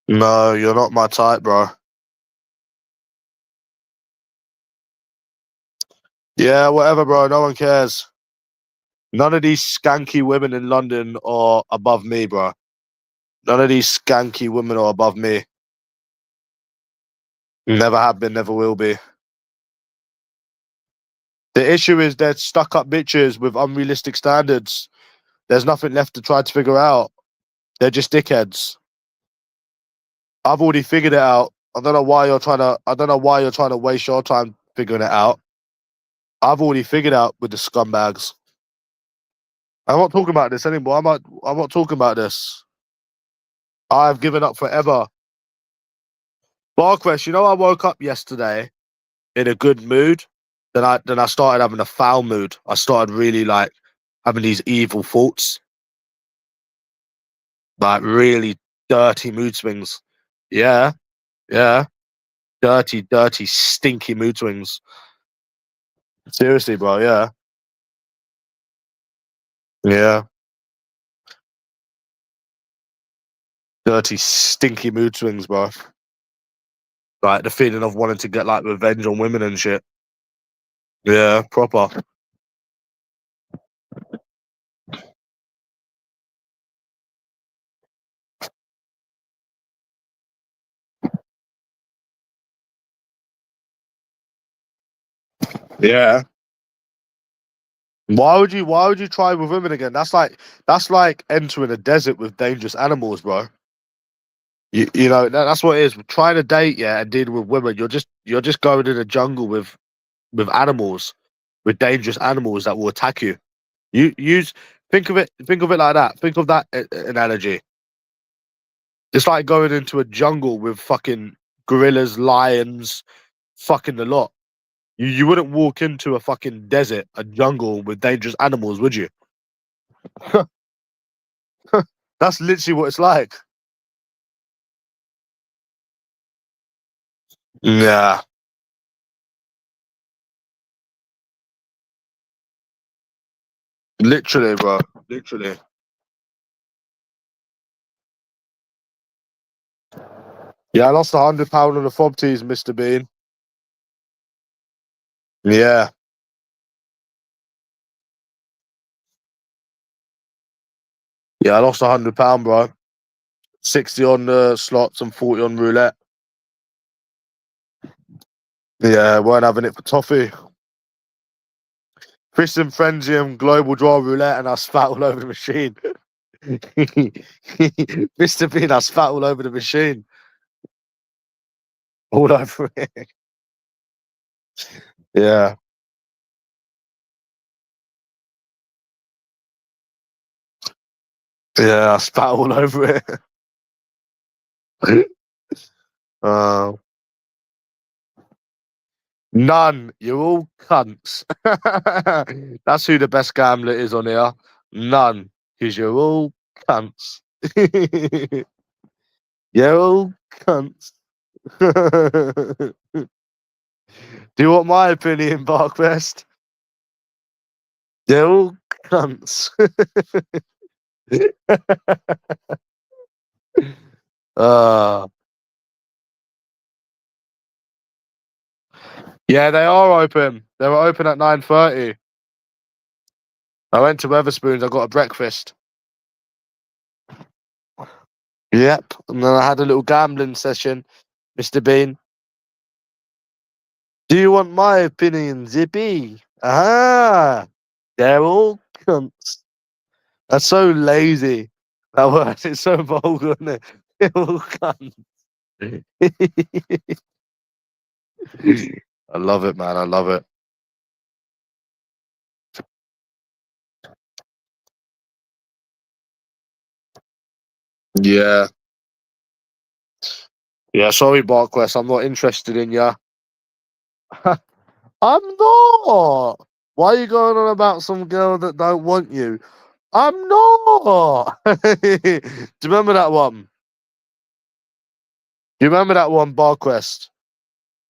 No, you're not my type, bro. Yeah, whatever, bro. No one cares. None of these skanky women in London are above me, bro. None of these skanky women are above me. Never have been, never will be. The issue is they're stuck up bitches with unrealistic standards. There's nothing left to try to figure out. They're just dickheads. I've already figured it out. I don't know why you're trying to waste your time figuring it out. I've already figured out with the scumbags. I'm not talking about this anymore. I'm not talking about this. I've given up forever. Barquest, you know, I woke up yesterday in a good mood. Then I started having a foul mood. I started really like having these evil thoughts, like really dirty mood swings. Yeah, yeah, dirty, dirty, stinky mood swings. Seriously, bro. Yeah, yeah, dirty, stinky mood swings, bro. Like the feeling of wanting to get like revenge on women and shit. Yeah, proper. Yeah. Why would you try with women again? That's like entering a desert with dangerous animals, bro. You know that's what it is. Trying to date, yeah, and dealing with women. You're just going in a jungle with animals, with dangerous animals that will attack you. You use think of it like that. Think of that analogy. It's like going into a jungle with fucking gorillas, lions, fucking the lot. You wouldn't walk into a fucking desert, a jungle with dangerous animals, would you? That's literally what it's like. Yeah, literally, bro. Literally. Yeah, I lost £100 on the fob tees, Mr. Bean. Yeah, yeah, I lost £100, bro. 60 on the slots and 40 on roulette. Yeah, weren't having it for toffee. Christian Frenzy and Global Draw Roulette, and I spat all over the machine. Mr. Bean, I spat all over the machine. All over it. Yeah, yeah, I spat all over it. uh, None. You're all cunts. That's who the best gambler is on here. None. Because you're all cunts. You're all cunts. Do you want my opinion, Barkwest? They're all cunts. uh, yeah, they are open. They were open at 9:30. I went to Weatherspoons. I got a breakfast. Yep. And then I had a little gambling session, Mr. Bean. Do you want my opinion, Zippy? Ah, they're all cunts. That's so lazy. That word is so vulgar, isn't it? They're all cunts. I love it, man. I love it. Yeah. Yeah, sorry, Barquest. I'm not interested in ya. I'm not. Why are you going on about some girl that don't want you? I'm not. Do you remember that one? You remember that one, Barquest?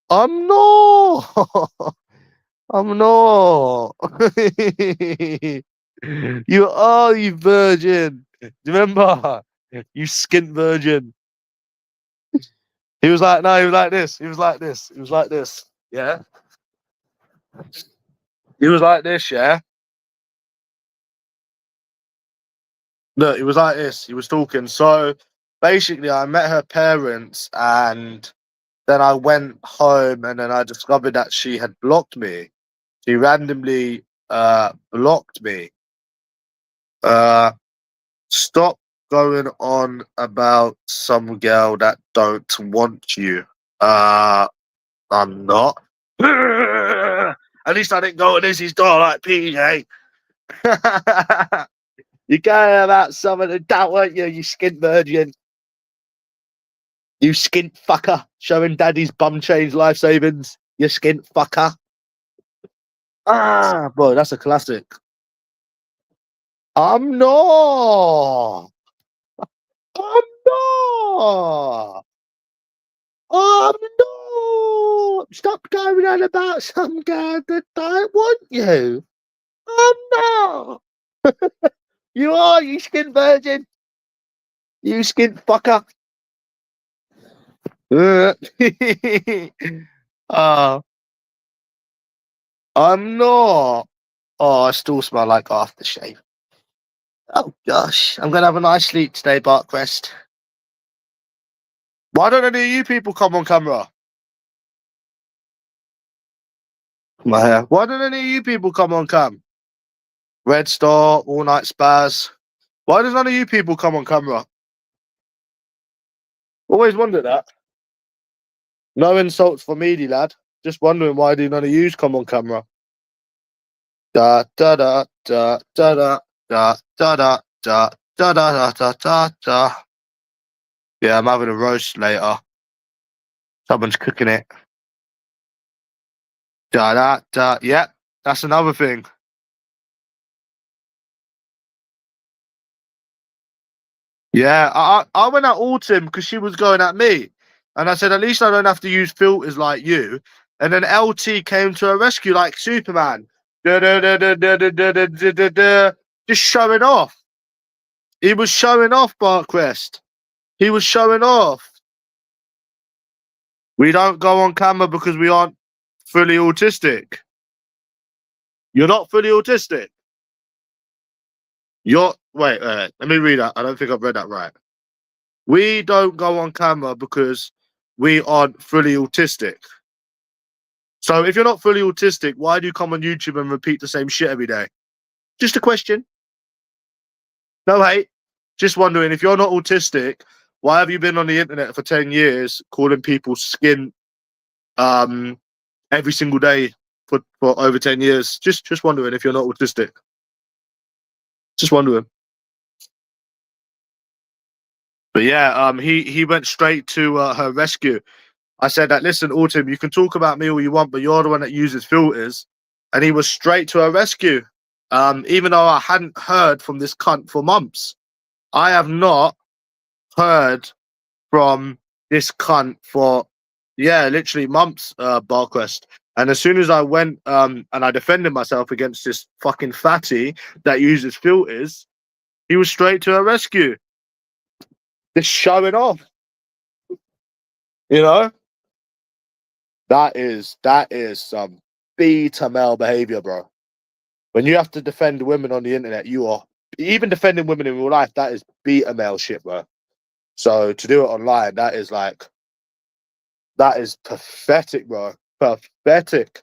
I'm not. I'm not. You are, you virgin. Do you remember? You skint virgin. He was like, no, he was like this. He was like this. He was like this. Yeah. He was like this, yeah. Look, he was like this. He was talking. So basically, I met her parents, and then I went home, and then I discovered that she had blocked me. She randomly blocked me. Stop going on about some girl that don't want you. I'm not. At least I didn't go to Lizzie's door like PJ. You care about someone who don't want you, you skint virgin. You skint fucker. Showing daddy's bum change life savings. You skint fucker. Ah, boy, that's a classic. I'm not. I'm not. I'm not. Stop going on about some girl that don't want you. I'm not. You are, you skin virgin. You skin fucker. I'm not. Oh, I still smell like aftershave. Oh gosh, I'm gonna have a nice sleep today, Barkwest. Why don't any of you people come on camera? My hair. Why don't any of you people come on cam? Red Star, All Night Spaz. Why does none of you people come on camera? Always wondered that. No insults for me, lad. Just wondering why do none of yous come on camera? Da da da da da da da da da da da da da da da. Yeah, I'm having a roast later. Someone's cooking it. Da da da. Yeah, that's another thing. Yeah, I went at Autumn because she was going at me, and I said at least I don't have to use filters like you. And then LT came to her rescue like Superman. Da, da, da, da, da, da, da, da, da, da, da. Just showing off. He was showing off, Barquest. He was showing off. We don't go on camera because we aren't fully autistic. You're not fully autistic. Wait, let me read that. I don't think I've read that right. We don't go on camera because we aren't fully autistic. So if you're not fully autistic, why do you come on YouTube and repeat the same shit every day? Just a question. No hate. Just wondering, if you're not autistic, why have you been on the internet for 10 years calling people skin every single day for over 10 years? Just wondering if you're not autistic. Just wondering. But yeah, he went straight to her rescue. I said that, listen, Autumn, you can talk about me all you want, but you're the one that uses filters. And he was straight to her rescue. Even though I hadn't heard from this cunt for months. I have not heard from this cunt for, yeah, literally months, Barquest. And as soon as I went and I defended myself against this fucking fatty that uses filters, he was straight to her rescue. Just showing off. You know? That is some beta male behavior, bro. When you have to defend women on the internet, you are even defending women in real life. That is beta male shit, bro. So to do it online, that is pathetic, bro. Pathetic.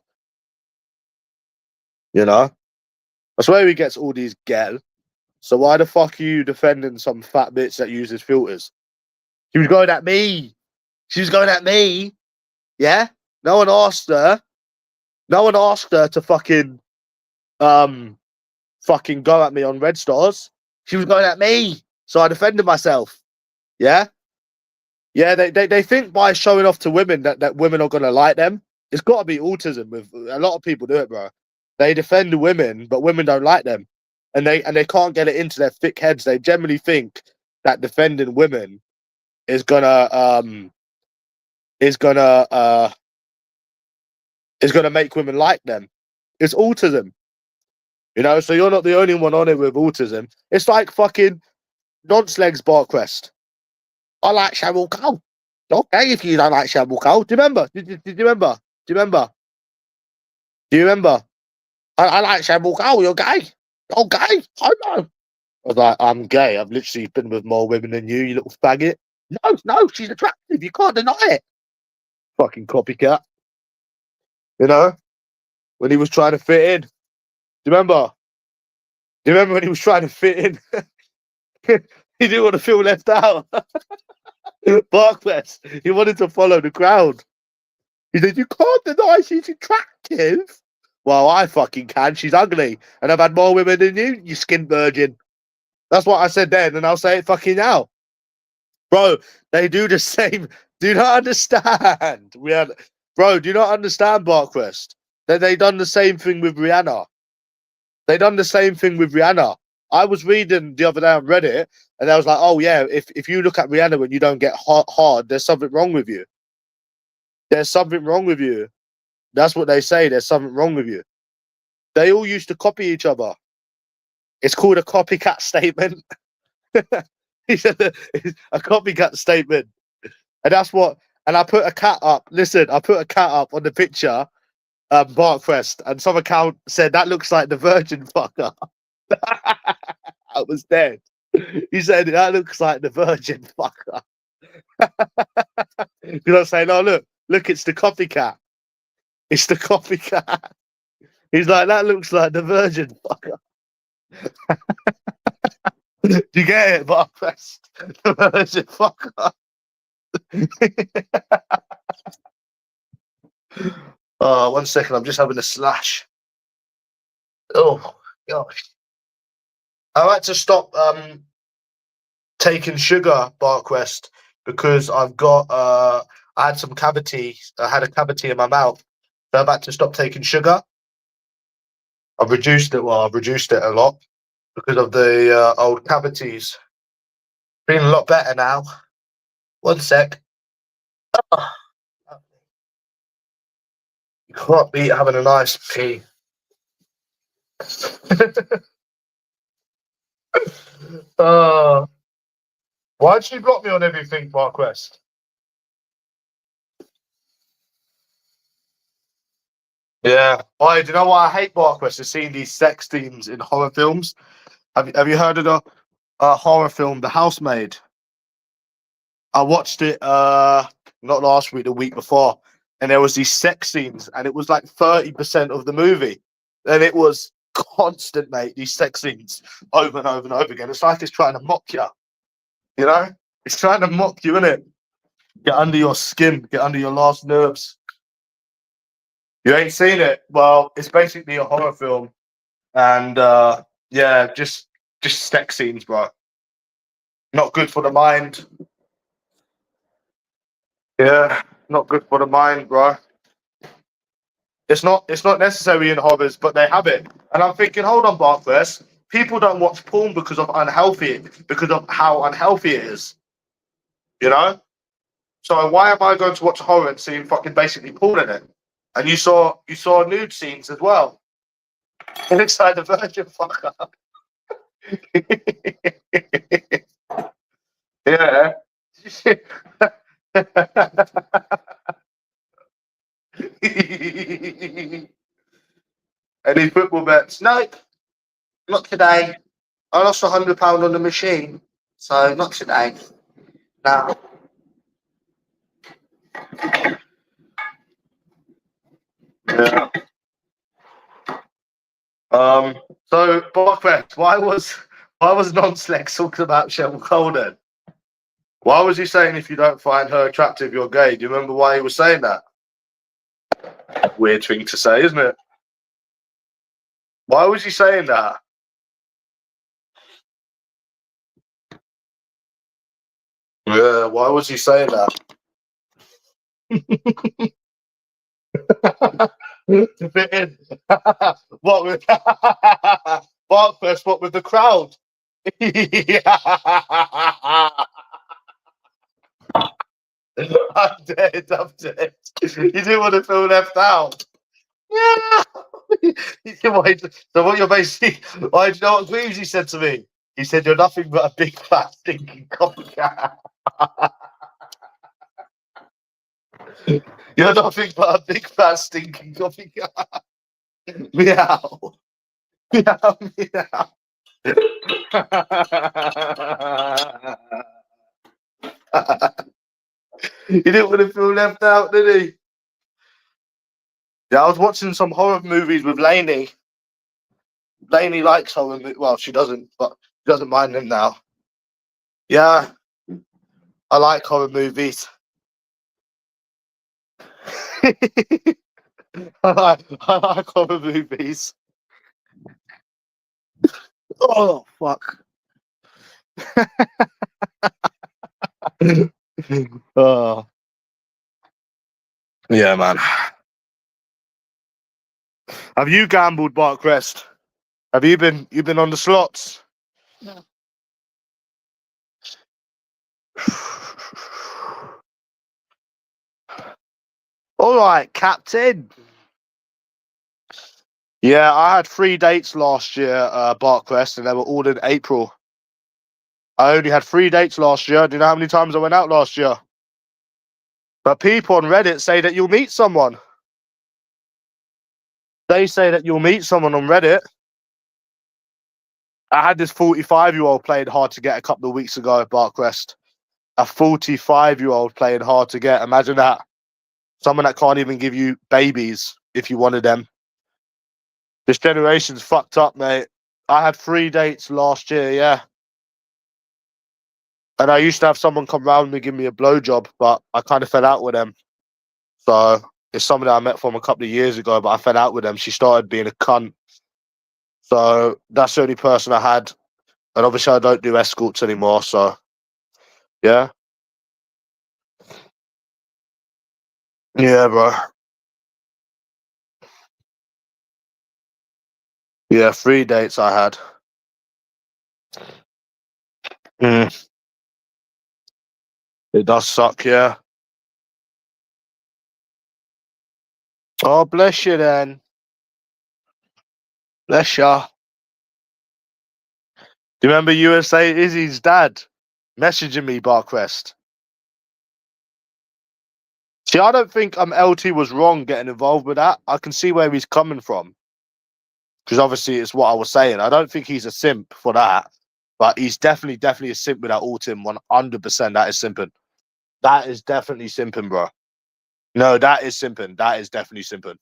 You know, that's where he gets all these gel. So why the fuck are you defending some fat bitch that uses filters? She was going at me. She was going at me. Yeah. No one asked her. No one asked her to fucking go at me on Red Stars. She was going at me, so I defended myself. Yeah, yeah. They think by showing off to women that women are gonna like them. It's got to be autism. With a lot of people do it, bro. They defend the women, but women don't like them, and they can't get it into their thick heads. They generally think that defending women is gonna is gonna make women like them. It's autism, you know. So you're not the only one on it with autism. It's like fucking nonce-legs Barcrest. I like Cheryl Cole. Okay, if you don't like Cheryl Cole, do you remember? Did you remember? Do you remember? Do you remember? I like Cheryl Cole. You're gay. You're gay. I know. I was like, I'm gay. I've literally been with more women than you little faggot. No, no, she's attractive. You can't deny it. Fucking copycat. You know, when he was trying to fit in. Do you remember? Do you remember when he was trying to fit in? He didn't want to feel left out. Barclays. He wanted to follow the crowd. He said, you can't deny she's attractive. Well, I fucking can. She's ugly. And I've had more women than you skin virgin. That's what I said then, and I'll say it fucking now. Bro, they do the same. Do you not understand? Bro, do you not understand, Barcrest? They done the same thing with Rihanna. They done the same thing with Rihanna. I was reading the other day on Reddit, and I was like, oh yeah, if you look at Rihanna and you don't get hard, there's something wrong with you. There's something wrong with you. That's what they say. There's something wrong with you. They all used to copy each other. It's called a copycat statement. He said a copycat statement. And that's what, and I put a cat up. Listen, I put a cat up on the picture, Barcrest, and some account said that looks like the virgin fucker. I was dead. He said that looks like the virgin fucker. You know what I'm saying? Oh, look, it's the copycat. It's the copycat. He's like, that looks like the virgin fucker. Do you get it, Barcrest? The virgin fucker. Oh, 1 second, I'm just having a slash. Oh gosh. I had to stop taking sugar, Barcrest, because I've got I had some cavity. I had a cavity in my mouth. So I've had to stop taking sugar. I've reduced it a lot because of the old cavities. Feeling a lot better now. 1 sec. Oh, you can't beat having a nice pee. Why'd she block me on everything, Barcrest? Yeah. Oh, do you know what I hate, Barcrest? Is seeing these sex scenes in horror films. Have you heard of the horror film The Housemaid? I watched it not last week, the week before, and there was these sex scenes, and it was like 30% of the movie, and it was constant, mate. These sex scenes over and over and over again. It's like it's trying to mock you. You know, it's trying to mock you, innit? Get under your skin, get under your last nerves. You ain't seen it? Well, it's basically a horror film, and yeah, just sex scenes, bro. Not good for the mind. Yeah, not good for the mind, bro. It's not necessary in horrors, but they have it. And I'm thinking, hold on, Barclays. People don't watch porn because of how unhealthy it is. You know? So why am I going to watch a horror and seeing fucking basically porn in it? And you saw nude scenes as well. It looks like the virgin fucker. Yeah. Any football bets? Nope, not today. I lost £100 on the machine, so not today. No. Yeah. So Barcrest, why was Nonceleg talking about Cheryl Cole then? Why was he saying if you don't find her attractive, you're gay? Do you remember why he was saying that? Weird thing to say, isn't it? Why was he saying that? Yeah, why was he saying that? To fit in. What with Barcrest, what with the crowd? I'm dead. I'm dead. You didn't want to feel left out. Yeah. So what you're basically, I you know what Greavesy said to me? He said, "You're nothing but a big fat stinking copycat." You're nothing but a big fat stinking copycat. Meow. Meow. Meow. He didn't want to feel left out, did he? Yeah, I was watching some horror movies with Lainey. Lainey likes horror movies. Well, she doesn't, but she doesn't mind them now. Yeah, I like horror movies. I like horror movies. Oh, fuck. Oh, yeah, man. Have you gambled, Barkrest? Have you been on the slots? No. All right, Captain. Yeah, I had 3 dates last year, Barkrest, and they were all in April. I only had 3 dates last year. Do you know how many times I went out last year? But people on Reddit say that you'll meet someone. They say that you'll meet someone on Reddit. I had this 45-year-old playing hard to get a couple of weeks ago at Barkrest. A 45-year-old playing hard to get. Imagine that. Someone that can't even give you babies if you wanted them. This generation's fucked up, mate. I had 3 dates last year, yeah. And I used to have someone come round and give me a blowjob, but I kind of fell out with them. So it's someone that I met from a couple of years ago, but I fell out with them. She started being a cunt. So that's the only person I had. And obviously I don't do escorts anymore, so yeah. Yeah, bro. Yeah, 3 dates I had. Mm, it does suck, yeah. Oh, bless you then. Bless ya. Do you remember USA Izzy's dad messaging me, Barkrest? See, I don't think LT was wrong getting involved with that. I can see where he's coming from. Because obviously it's what I was saying. I don't think he's a simp for that. But he's definitely a simp with that Autumn. 100% that is simping. That is definitely simping, bro. No, that is simping. That is definitely simping.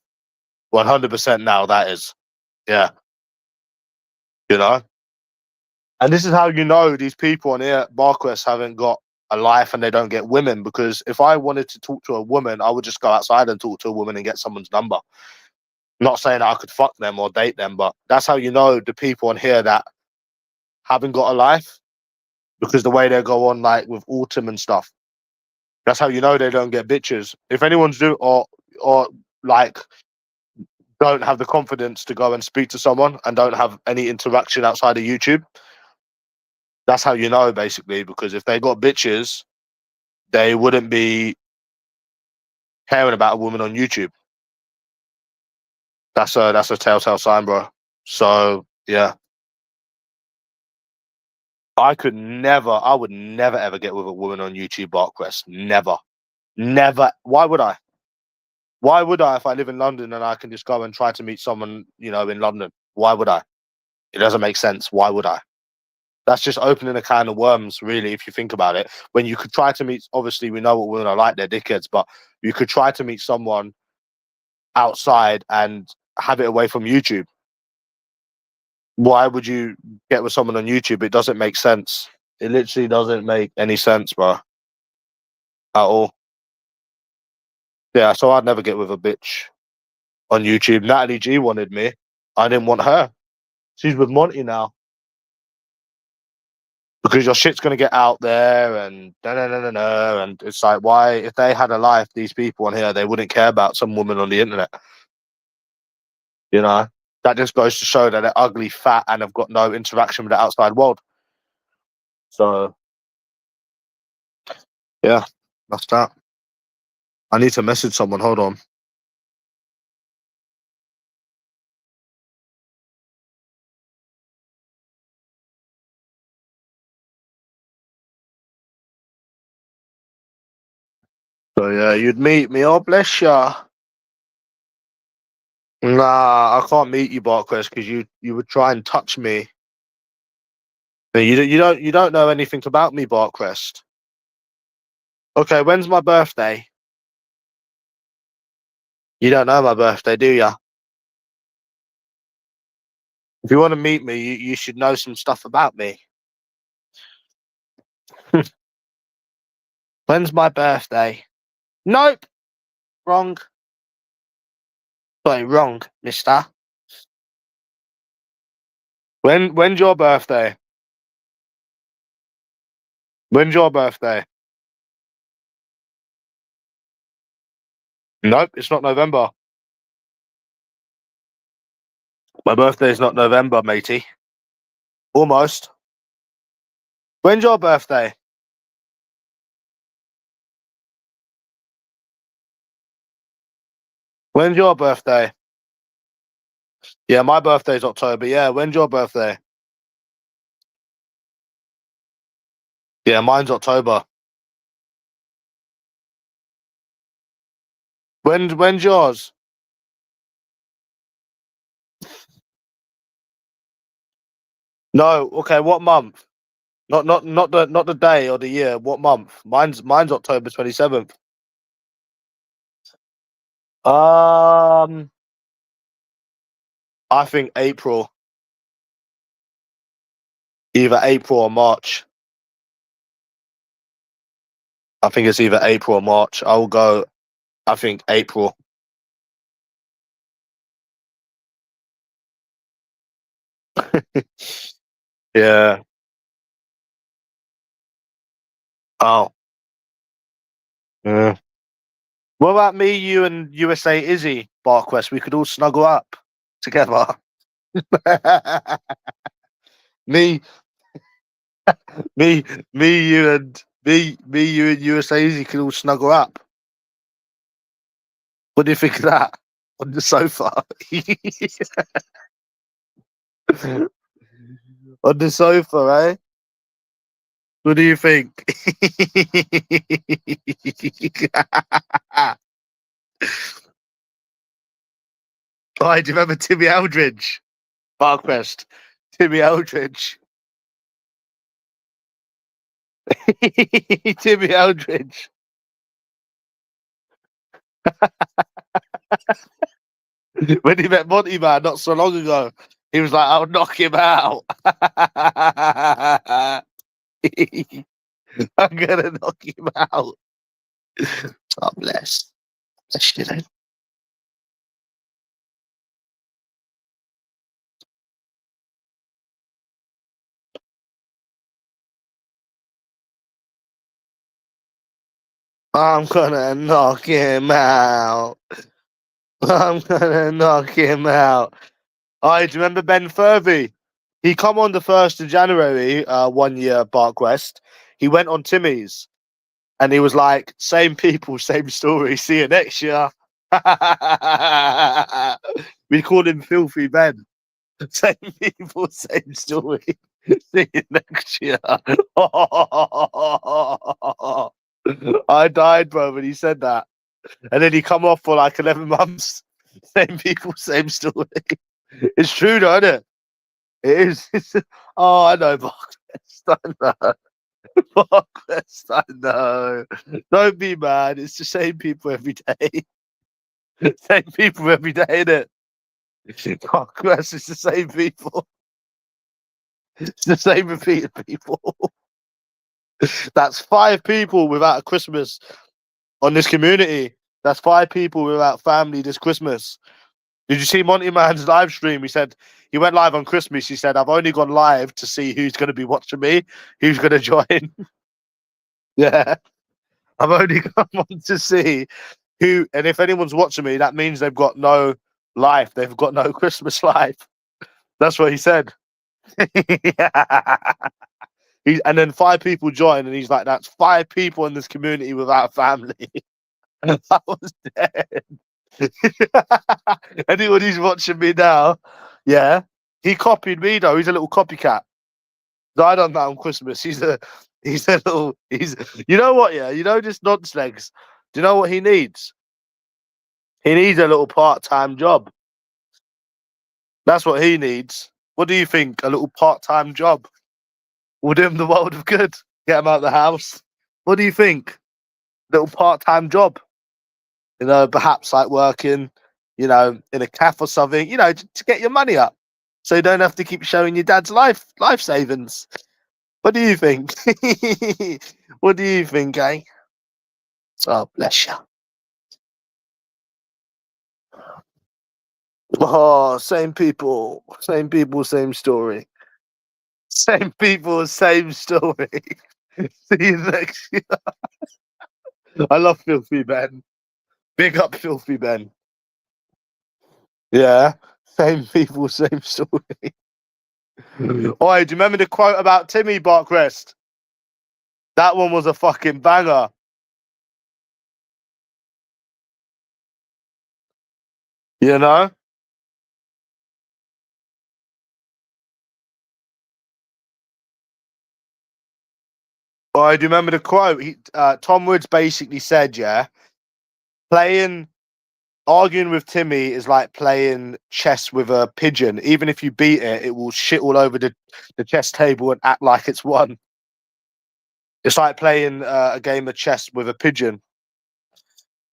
100% now, that is. Yeah. You know? And this is how you know these people on here, Barquest, haven't got a life and they don't get women. Because if I wanted to talk to a woman, I would just go outside and talk to a woman and get someone's number. Not saying that I could fuck them or date them, but that's how you know the people on here that haven't got a life. Because the way they go on, like with Autumn and stuff, that's how you know they don't get bitches. If anyone's do or like don't have the confidence to go and speak to someone and don't have any interaction outside of YouTube, that's how you know, basically. Because if they got bitches, they wouldn't be caring about a woman on YouTube. That's a telltale sign, bro. So yeah, I would never ever get with a woman on YouTube, Barquest. Never, never. Why would I? Why would I if I live in London and I can just go and try to meet someone, in London? Why would I? It doesn't make sense. Why would I? That's just opening a can of worms, really, if you think about it. When you could try to meet, obviously, we know what women are like, they're dickheads, but you could try to meet someone outside and have it away from YouTube. Why would you get with someone on YouTube? It doesn't make sense. It literally doesn't make any sense, bro, at all. Yeah, so I'd never get with a bitch on YouTube. Natalie G wanted me. I didn't want her. She's with Monty now. Because your shit's gonna get out there and da, and it's like, why, if they had a life, these people on here, they wouldn't care about some woman on the internet. That just goes to show that they're ugly, fat, and have got no interaction with the outside world. So yeah, that's that. I need to message someone. Hold on. So yeah, you'd meet me. Oh, bless ya. Nah, I can't meet you, Barquest, because you would try and touch me. You don't know anything about me, Barquest. Okay, when's my birthday? You don't know my birthday, do ya? If you want to meet me, you should know some stuff about me. When's my birthday? Nope, wrong. Sorry, wrong, mister. When's your birthday? When's your birthday? Nope, it's not November. My birthday's not November, matey. Almost. When's your birthday? When's your birthday? Yeah, my birthday's October. Yeah, when's your birthday? Yeah, mine's October. When's yours? No, okay, what month? Not the day or the year. What month? Mine's October 27th. Um, I think April, either April or March. I think it's either April or March. I'll go. I think April. Yeah. Oh. Yeah. What about me, you, and USA Izzy, Barquest? We could all snuggle up together. me, me, you, and USA Izzy could all snuggle up. What do you think of that? On the sofa. On the sofa, eh? What do you think? Oh, do you remember Timmy Eldridge? Barquest. Timmy Eldridge. Timmy Eldridge. When he met Monty Man not so long ago, he was like, I'll knock him out. I'm gonna knock him out. God bless. Bless you then. I'm gonna knock him out. I'm gonna knock him out. I do you remember Ben Furby? He come on the 1st of January, 1 year Bark West. He went on Timmy's and he was like, same people, same story. See you next year. We called him Filthy Ben. Same people, same story. See you next year. I died, bro, when he said that. And then he come off for like 11 months. Same people, same story. It's true, though, isn't it? It is. Oh, I know, Barclays. I know. Barclays, I know. Don't be mad. It's the same people every day. Same people every day, isn't it? Barclays, it's the same people. It's the same repeated people. That's 5 people without a Christmas on this community. That's 5 people without family this Christmas. Did you see Monty Man's live stream? He said he went live on Christmas. He said, I've only gone live to see who's going to be watching me, who's going to join. Yeah. I've only come on to see who, and if anyone's watching me, that means they've got no life. They've got no Christmas life. That's what he said. Yeah. And then 5 people join, and he's like, that's 5 people in this community without a family. I was dead. Anyone who's watching me now, yeah, he copied me though. He's a little copycat. I done that on Christmas. He's a little you know what, yeah? You know just nonce legs. Do you know what he needs? He needs a little part-time job. That's what he needs. What do you think? A little part-time job will do him the world of good. Get him out of the house. What do you think? Little part-time job. You know, perhaps like working, you know, in a cafe or something, you know, to get your money up. So you don't have to keep showing your dad's life savings. What do you think? What do you think, eh? Oh, bless you. Oh, same people, same story. Same people, same story. See you next year. I love Filthy Ben. Big up Filthy Ben. Yeah. Same people, same story. Oi, do you remember the quote about Timmy Barkrest? That one was a fucking banger. You know? Oi, do you remember the quote? Tom Woods basically said, yeah, playing arguing with Timmy is like playing chess with a pigeon. Even if you beat it, it will shit all over the chess table and act like it's won. It's like playing a game of chess with a pigeon.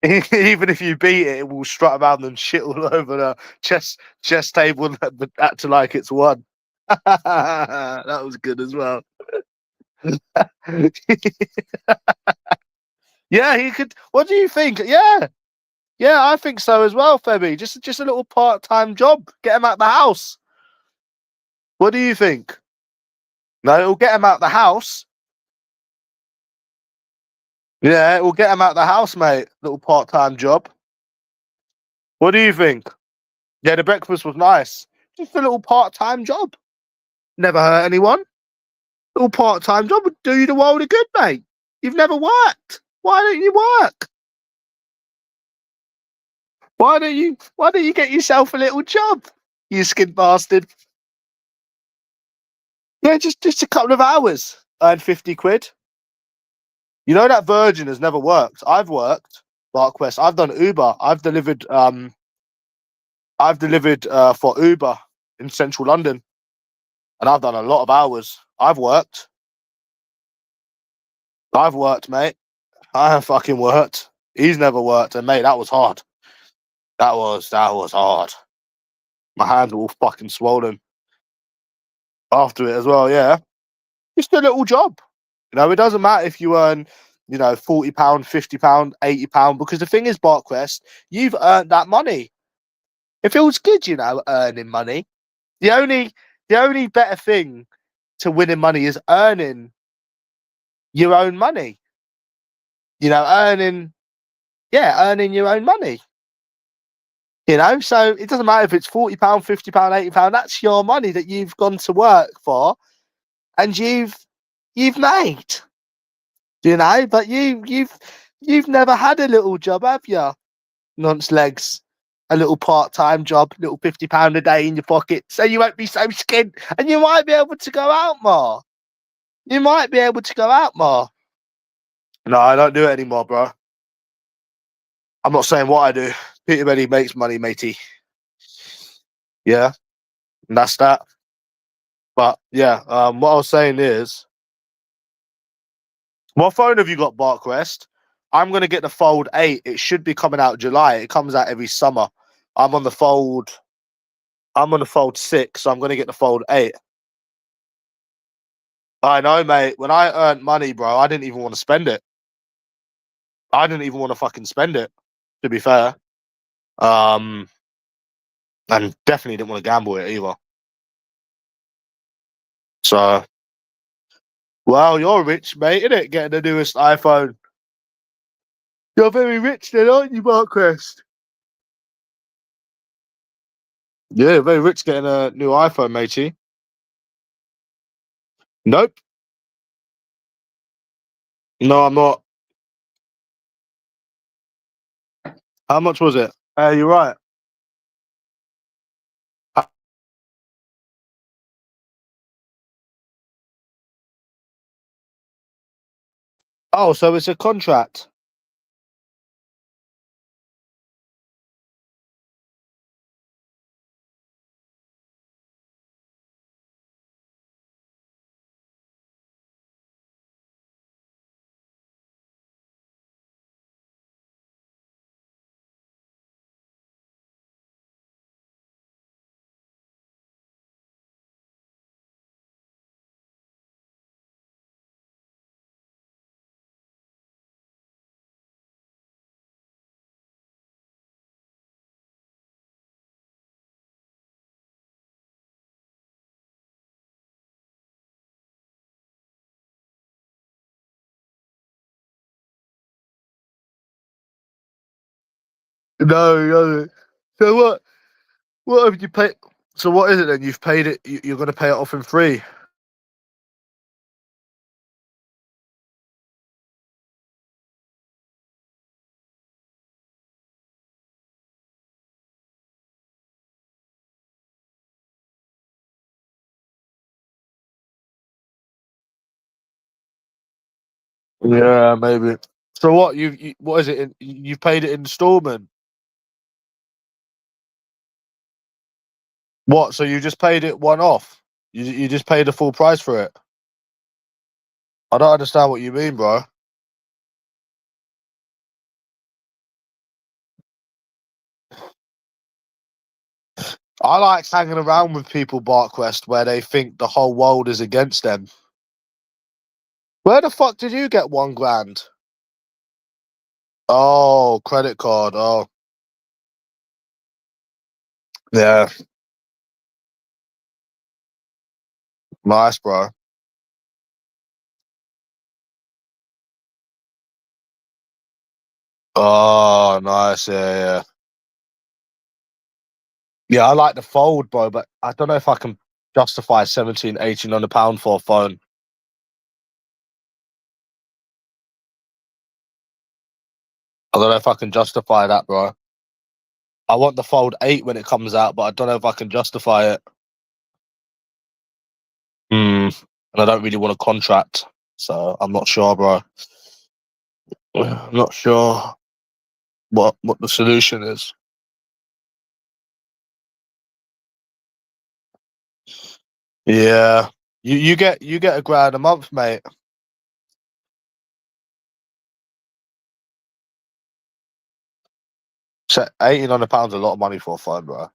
Even if you beat it, it will strut around and shit all over the chess table and act like it's won. That was good as well. Yeah, he could. What do you think? Yeah, yeah, I think so as well, Febby. Just a little part-time job. Get him out the house. What do you think? No, it'll get him out the house. Yeah, it will get him out the house, mate. Little part-time job. What do you think? Yeah, the breakfast was nice. Just a little part-time job. Never hurt anyone. Little part-time job would do you the world of good, mate. You've never worked. Why don't you work? Why don't you get yourself a little job? You skin bastard. Yeah, just a couple of hours. Earn 50 quid. You know that Virgin has never worked. I've worked, BarkQuest. I've done Uber. I've delivered for Uber in central London. And I've done a lot of hours. I've worked. I've worked, mate. I have fucking worked. He's never worked, and mate, that was hard. That was hard. My hands were all fucking swollen after it as well. Yeah, just a little job. You know, it doesn't matter if you earn, you know, £40, £50, £80, because the thing is, BarkQuest, you've earned that money. It feels good, you know, earning money. The only the only better thing to winning money is earning your own money. You know, earning your own money. You know, so it doesn't matter if it's £40, £50, £80. That's your money that you've gone to work for, and you've made. You know, but you've never had a little job, have you? Nonce legs. A little part-time job, little £50 a day in your pocket, so you won't be so skint, and you might be able to go out more. You might be able to go out more. No, I don't do it anymore, bro. I'm not saying what I do. Peter Benny makes money, matey. Yeah, and that's that. But yeah, what I was saying is, what phone have you got, BarkQuest? I'm gonna get the Fold 8. It should be coming out July. It comes out every summer. I'm on the Fold. I'm on the Fold 6, so I'm gonna get the Fold 8. I know, mate. When I earned money, bro, I didn't even want to spend it. I didn't even want to fucking spend it. To be fair, um, and definitely didn't want to gamble it either. So, well, you're rich, mate, innit? Getting the newest iPhone. You're very rich then, aren't you, BarkQuest? Yeah, very rich getting a new iPhone, matey. Nope. No, I'm not. How much was it? You're right. Oh, so it's a contract. No, no. So what? What have you paid? So what is it then? You've paid it. You're going to pay it off in free. Yeah, maybe. So what? What is it? You've paid it in installment. What? So you just paid it one off? You just paid the full price for it? I don't understand what you mean, bro. I like hanging around with people, Barquest, where they think the whole world is against them. Where the fuck did you get 1 grand? Oh, credit card. Oh, yeah. Nice, bro. Oh, nice. Yeah, yeah. Yeah, I like the fold, bro, but I don't know if I can justify 17, 18 £100 for a phone. I don't know if I can justify that, bro. I want the Fold 8 when it comes out, but I don't know if I can justify it. Hmm. And I don't really want a contract, so I'm not sure, bro. I'm not sure what the solution is. Yeah. You get 1 grand a month, mate. So £1,800 a lot of money for a phone, bro.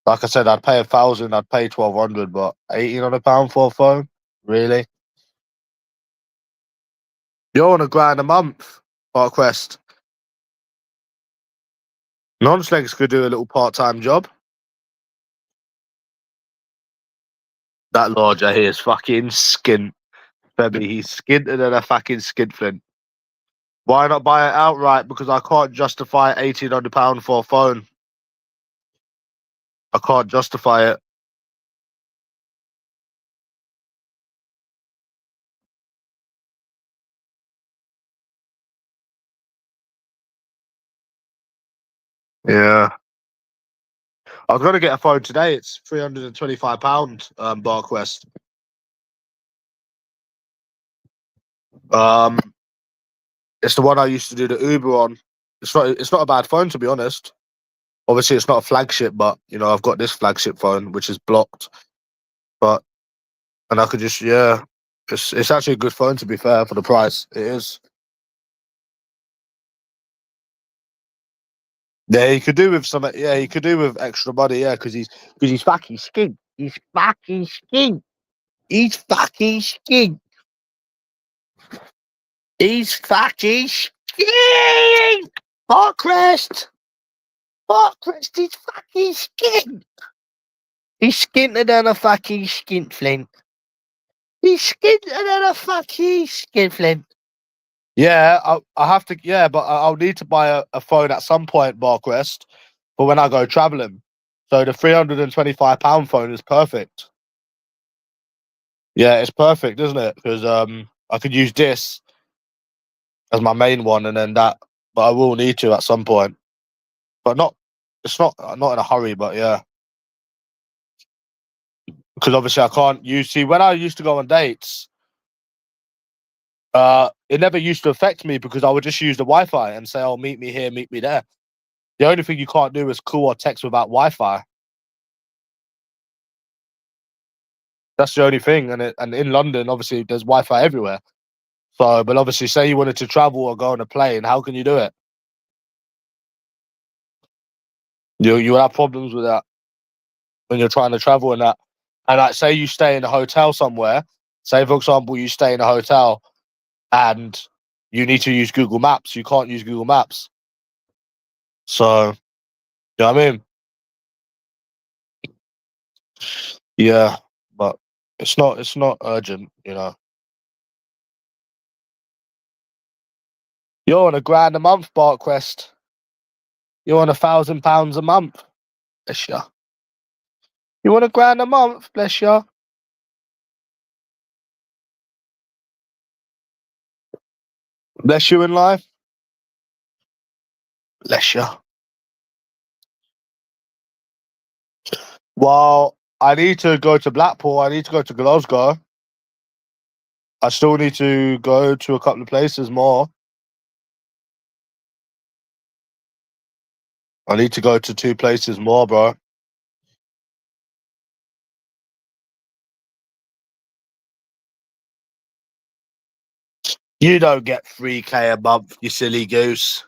Like I said, I'd pay 1,000, I'd pay 1,200, but £1,800 for a phone? Really? You're on 1 grand a month, Park. Non-legs could do a little part-time job. That Lord, he is fucking skint. Baby, he's skinter than a fucking skinflint. Why not buy it outright? Because I can't justify £1,800 for a phone. I can't justify it. Yeah. I was gonna get a phone today. It's £325, Barquest. Um, it's the one I used to do the Uber on. It's not a bad phone, to be honest. Obviously, it's not a flagship, but I've got this flagship phone which is blocked. But and I could just it's actually a good phone, to be fair, for the price. It is. Yeah, he could do with some. Yeah, he could do with extra money. Yeah, because he's fucking skint. He's fucking skint. He's fucking skint. He's fucking skint. Hawkrest. Hawkrest. He's fucking skint. He's skinter than a fucking skinflint. He's skinter than a fucking skinflint. Yeah, I have to. Yeah, but I'll need to buy a phone at some point, Barquest, for when I go traveling. So the £325 phone is perfect. Yeah, it's perfect, isn't it? Because I could use this as my main one, and then that but I will need to at some point. But not, it's not in a hurry. But yeah, because obviously I can't. You see, when I used to go on dates, it never used to affect me because I would just use the Wi-Fi and say, "Oh, meet me here, meet me there." The only thing you can't do is call or text without Wi-Fi. That's the only thing, and in London, obviously, there's Wi-Fi everywhere. So, but obviously, say you wanted to travel or go on a plane, how can you do it? You will have problems with that when you're trying to travel and that. And like, say you stay in a hotel somewhere. Say, for example, you stay in a hotel and you need to use Google Maps. You can't use Google Maps. So, you know what I mean? Yeah, but it's not urgent, you know. You're on a grand a month, Bartquest. You're on £1,000 a month. Bless ya. You want a grand a month? Bless ya. Bless you in life. Bless ya. Well, I need to go to Blackpool. I need to go to Glasgow. I still need to go to a couple of places more. I need to go to 2 places more, bro. You don't get 3K a month, you silly goose.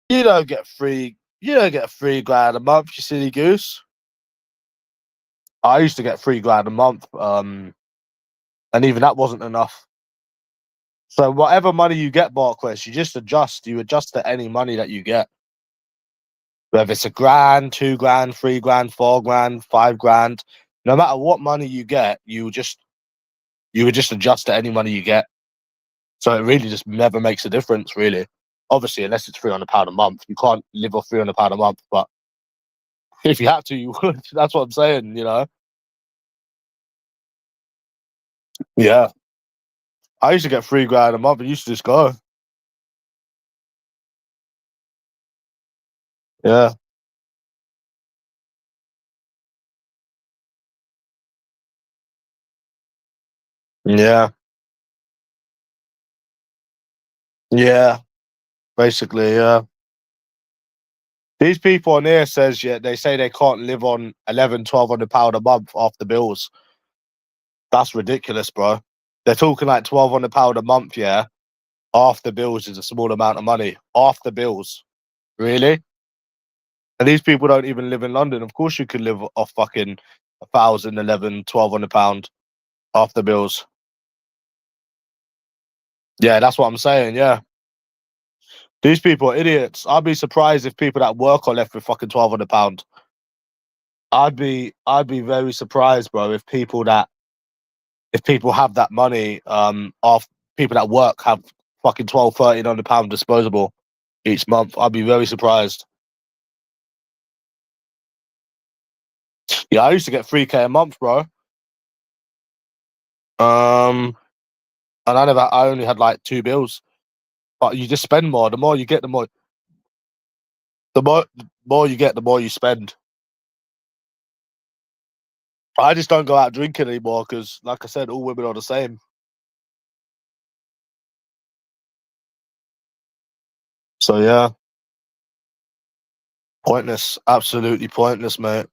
You don't get 3 grand a month, you silly goose. I used to get 3 grand a month, and even that wasn't enough. So whatever money you get, Barclays, you just adjust. You adjust to any money that you get, whether it's a grand, 2 grand, 3 grand, 4 grand, 5 grand. No matter what money you get, you would just adjust to any money you get. So it really just never makes a difference, really. Obviously, unless it's £300 a month, you can't live off £300 a month. But if you have to, you would. That's what I'm saying. Yeah, I used to get 3 grand a month. I used to just go. Yeah, yeah, yeah. Basically, yeah. These people on here says yeah, they say they can't live on 1,100, £1,200 a month after bills. That's ridiculous, bro. They're talking like £1,200 a month, yeah. After bills is a small amount of money. After bills, really? And these people don't even live in London. Of course, you could live off fucking 1,000, 11, £1,200 after bills. Yeah, that's what I'm saying. Yeah, these people are idiots. I'd be surprised if people that work are left with fucking £1,200. I'd be very surprised, bro, if people have that money, off people that work have fucking 12, £1,300 disposable each month. I'd be very surprised. Yeah, I used to get 3K a month, bro. Um, And I only had like 2 bills. But you just spend more. The more you get, the more you get, the more you spend. I just don't go out drinking anymore because, like I said, all women are the same. So yeah, pointless. Absolutely pointless, mate.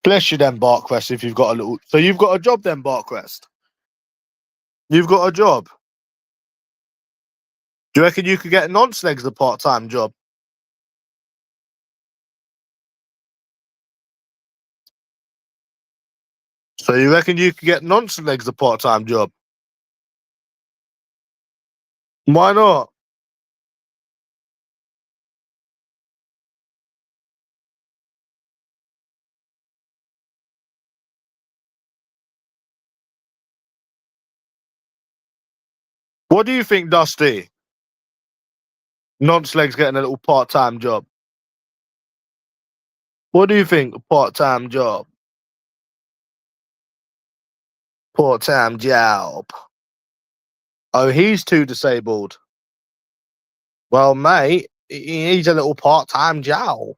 Bless you then, Barkcrest, if you've got a little... So you've got a job then, Barkcrest? You've got a job? Do you reckon you could get non-slegs a part-time job? So you reckon you could get non-slegs a part-time job? Why not? What do you think, Dusty? Non-slegs getting a little part-time job. What do you think? A part-time job. Part-time job. Oh, he's too disabled. Well, mate, he needs a little part-time job.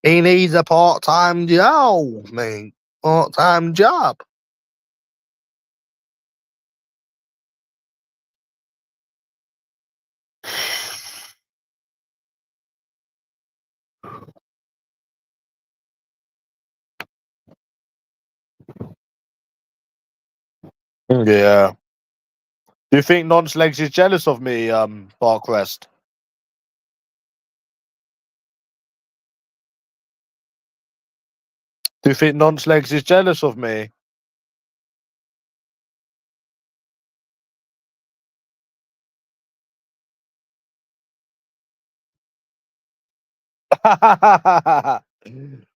He needs a part-time job, mate. Part-time job. Yeah. Do you think Nonce-Legs is jealous of me, Barkrest? Do you think Nonce-Legs is jealous of me?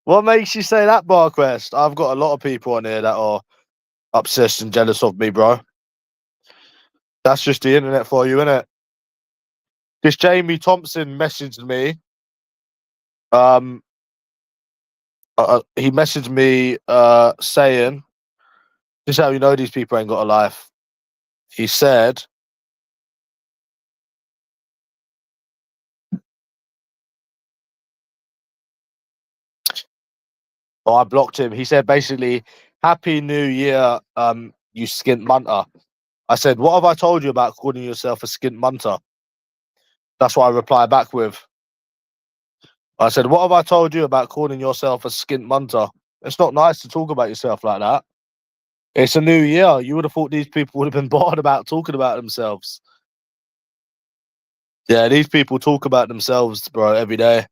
What makes you say that, Barkrest? I've got a lot of people on here that are obsessed and jealous of me, bro. That's just the internet for you, innit? This Jamie Thompson messaged me. Um, he messaged me saying, "This is how you know these people ain't got a life." He said, "Oh, I blocked him." He said basically, "Happy New Year, you skint munter." I said, "What have I told you about calling yourself a skint munter?" That's what I replied back with. I said, "What have I told you about calling yourself a skint munter?" It's not nice to talk about yourself like that. It's a new year. You would have thought these people would have been bored about talking about themselves. Yeah, these people talk about themselves, bro, every day.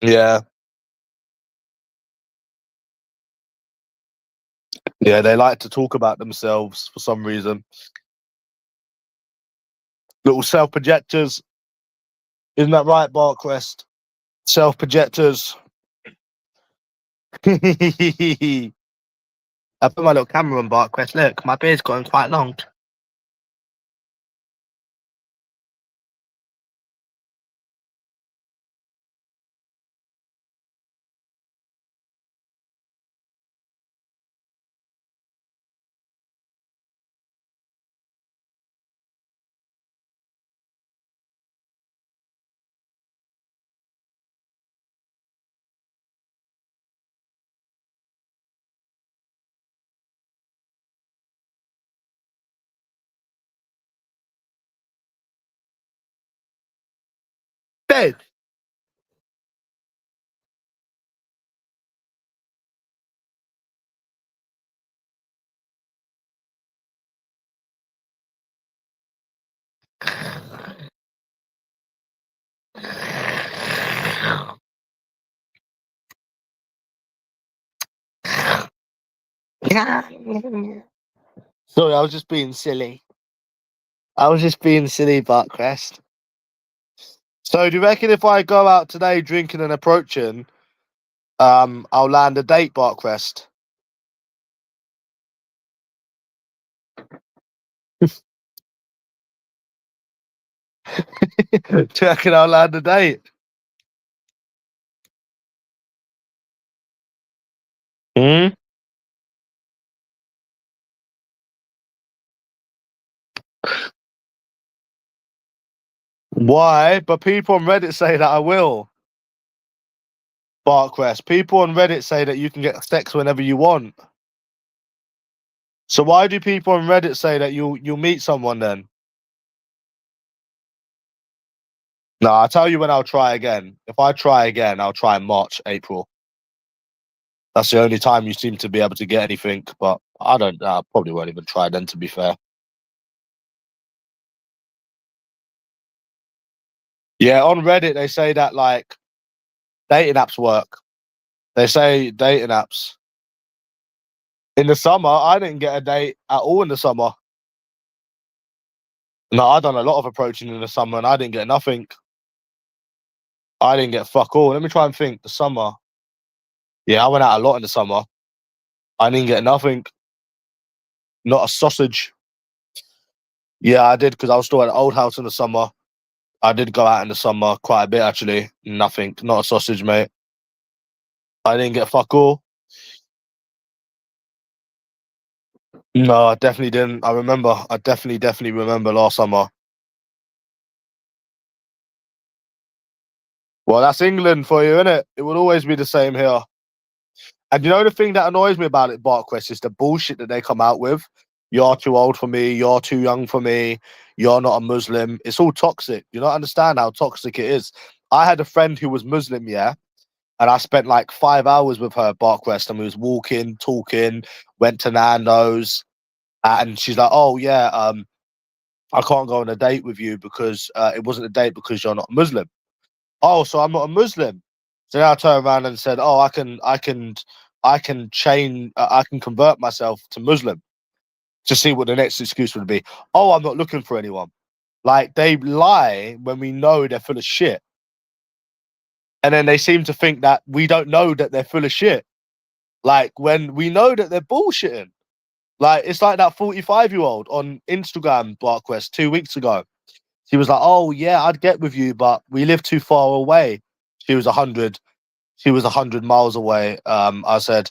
Yeah. Yeah, they like to talk about themselves for some reason. Little self projectors. Isn't that right, Barkrest? Self projectors. I put my little camera on, Barkrest. Look, my beard's gotten quite long. Dead. Sorry, I was just being silly. I was just being silly, Barkrest. So, do you reckon if I go out today drinking and approaching, I'll land a date, Barkrest? Do you reckon I'll land a date? Hmm? Why? But people on Reddit say that I will. Barkrest. People on Reddit say that you can get sex whenever you want. So why do people on Reddit say that you'll meet someone then? No, I'll tell you when I'll try again. If I try again, I'll try in March, April. That's the only time you seem to be able to get anything, but I don't I probably won't even try then, to be fair. Yeah, on Reddit they say that like dating apps work. They say dating apps. In the summer, I didn't get a date at all in the summer. No, I done a lot of approaching in the summer and I didn't get nothing. I didn't get fuck all. Let me try and think. The summer. Yeah, I went out a lot in the summer. I didn't get nothing. Not a sausage. Yeah, I did because I was still at the old house in the summer. I did go out in the summer quite a bit actually. Nothing. Not a sausage, mate. I didn't get fuck all. No, I definitely didn't. I remember. I definitely remember last summer. Well, that's England for you, innit? It will always be the same here. And you know the thing that annoys me about it, BarkQuest, is the bullshit that they come out with. You're too old for me. You're too young for me. You're not a Muslim. It's all toxic. You don't understand how toxic it is. I had a friend who was Muslim, yeah, and I spent like 5 hours with her, BarkQuest, and we was walking, talking, went to Nando's, and she's like, "Oh yeah, I can't go on a date with you because it wasn't a date because you're not Muslim." Oh, so I'm not a Muslim. So then I turned around and said, "Oh, I can change, I can convert myself to Muslim to see what the next excuse would be." Oh, I'm not looking for anyone. Like they lie when we know they're full of shit, and then they seem to think that we don't know that they're full of shit. Like when we know that they're bullshitting. Like it's like that 45-year-old on Instagram, BarkQuest, 2 weeks ago. She was like, "Oh yeah, I'd get with you, but we live too far away." She was 100. She was 100 miles away. I said,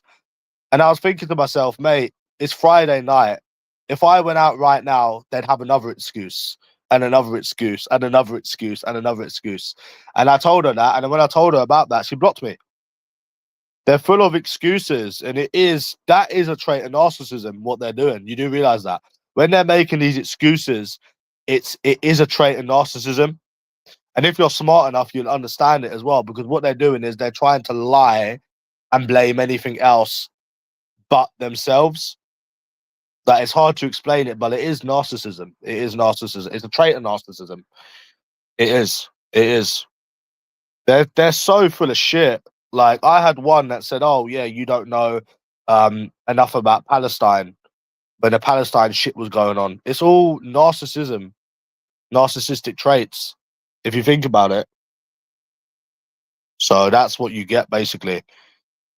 and I was thinking to myself, mate, it's Friday night. If I went out right now, they'd have another excuse and another excuse and another excuse and another excuse. And I told her that. And then when I told her about that, she blocked me. They're full of excuses. And that is a trait of narcissism, what they're doing. You do realize that. When they're making these excuses, it is a trait of narcissism. And if you're smart enough, you'll understand it as well, because what they're doing is they're trying to lie and blame anything else but themselves. That it's hard to explain it, but it is narcissism. It is narcissism. It's a trait of narcissism. It is. It is. They're so full of shit. Like I had one that said, "Oh yeah, you don't know enough about Palestine," when the Palestine shit was going on. It's all narcissism, narcissistic traits, if you think about it. So that's what you get basically.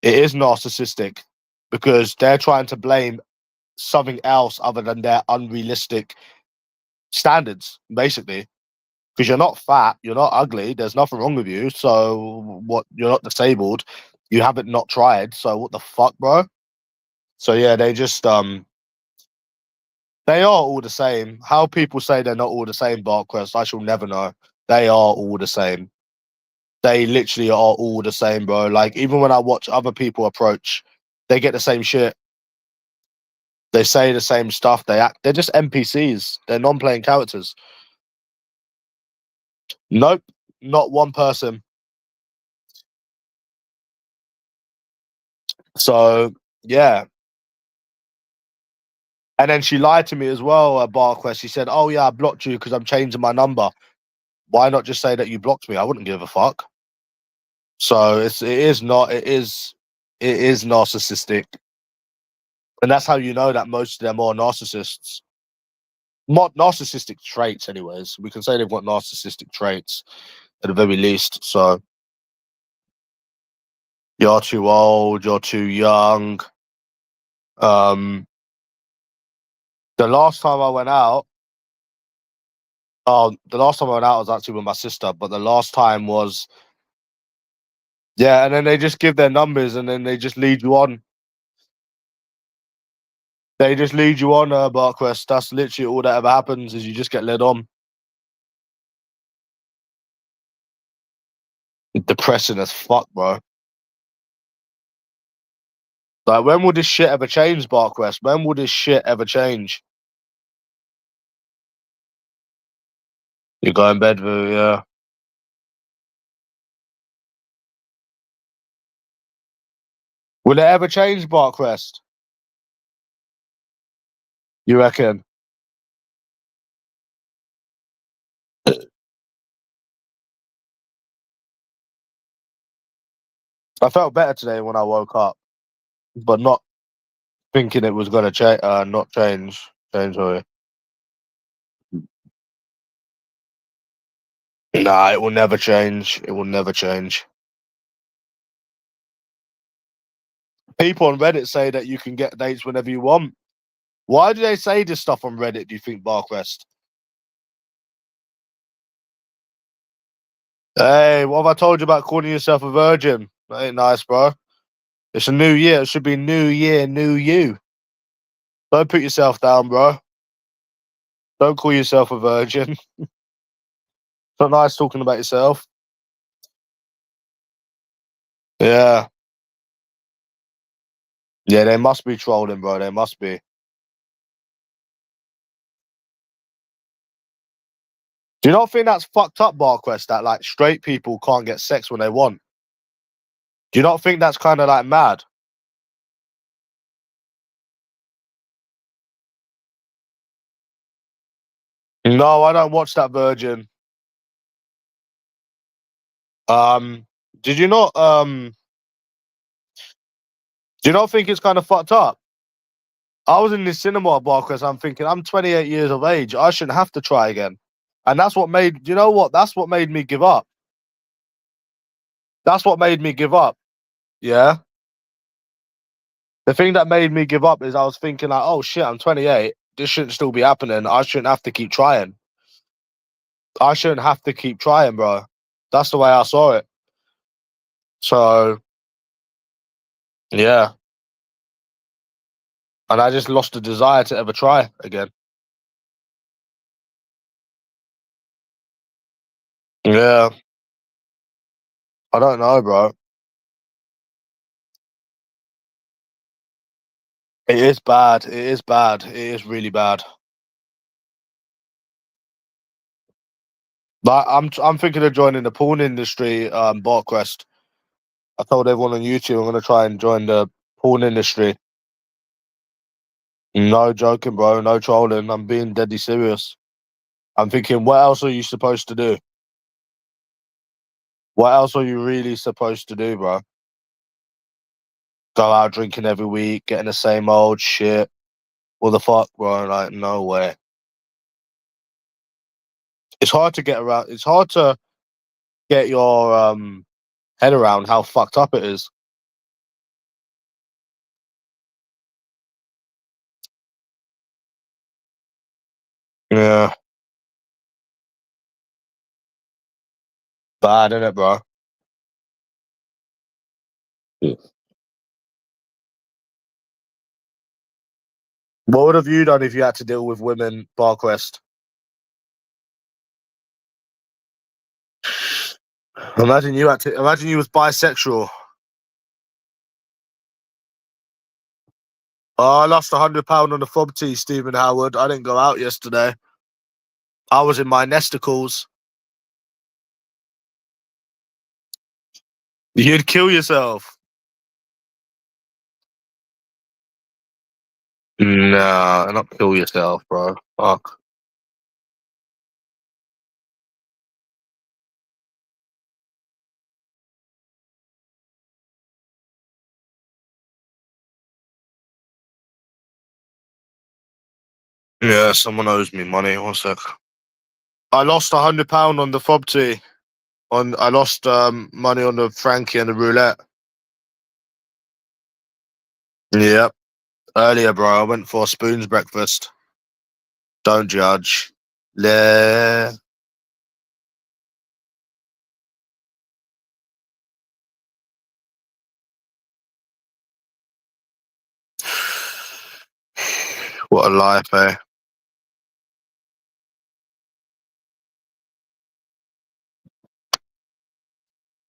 It is narcissistic because they're trying to blame something else other than their unrealistic standards, basically. Because you're not fat, you're not ugly, there's nothing wrong with you. So what? You're not disabled. You haven't not tried. So what the fuck, bro? So yeah, they are all the same. How people say they're not all the same, Barkquest, I shall never know. They are all the same. They literally are all the same, bro. Like even when I watch other people approach, they get the same shit. They say the same stuff. They act. They're just NPCs. They're non-playing characters. Nope, not one person. So yeah, and then she lied to me as well. Barquest. She said, "Oh yeah, I blocked you because I'm changing my number." Why not just say that you blocked me? I wouldn't give a fuck. So it is narcissistic, and that's how you know that most of them are narcissists. Not narcissistic traits, anyways. We can say they've got narcissistic traits at the very least. So you're too old, you're too young. Um, the last time I went out, the last time I went out was actually with my sister, but the last time was, yeah, and then they just give their numbers and then they just lead you on. They just lead you on, Barquest. That's literally all that ever happens is you just get led on. Depressing as fuck, bro. Like, when will this shit ever change, Barquest? When will this shit ever change? You go in bed with, yeah. Will it ever change, Barquest? You reckon? I felt better today when I woke up, but not thinking it was gonna change. Not change. Change, sorry. Nah, it will never change. It will never change. People on Reddit say that you can get dates whenever you want. Why do they say this stuff on Reddit, do you think, Barquest? Hey, what have I told you about calling yourself a virgin? That ain't nice, bro. It's a new year. It should be new year, new you. Don't put yourself down, bro. Don't call yourself a virgin. It's not nice talking about yourself. Yeah. Yeah, they must be trolling, bro. They must be. Do you not think that's fucked up, Barquest, that like straight people can't get sex when they want? Do you not think that's kind of like mad? No, I don't watch that Virgin. Did you not do you not think it's kind of fucked up? I was in the cinema, Barquest. I'm thinking, I'm 28 years of age. I shouldn't have to try again. And that's what made, you know what? That's what made me give up. That's what made me give up. Yeah. The thing that made me give up is I was thinking like, oh shit, I'm 28. This shouldn't still be happening. I shouldn't have to keep trying. I shouldn't have to keep trying, bro. That's the way I saw it. So yeah. And I just lost the desire to ever try again. Yeah. I don't know, bro. It is bad. It is bad. It is really bad. But I'm thinking of joining the porn industry, Barquest. I told everyone on YouTube I'm gonna try and join the porn industry. No joking, bro. No trolling. I'm being deadly serious. I'm thinking, what else are you supposed to do? What else are you really supposed to do, bro? Go out drinking every week, getting the same old shit. What the fuck, bro? Like, no way. It's hard to get around. It's hard to get your head around how fucked up it is. Yeah, bad, isn't it, bro? Yeah. What would have you done if you had to deal with women, Barquest? Imagine you had to. Imagine you was bisexual. Oh, I lost £100 on the fob tee, Stephen Howard. I didn't go out yesterday. I was in my nesticles. You'd kill yourself. Nah, not kill yourself, bro. Fuck. Yeah, someone owes me money. One sec. I lost £100 on the fob tee. I lost money on the Frankie and the roulette. Yep. Earlier, bro. I went for a spoons breakfast. Don't judge. Le. What a life, eh?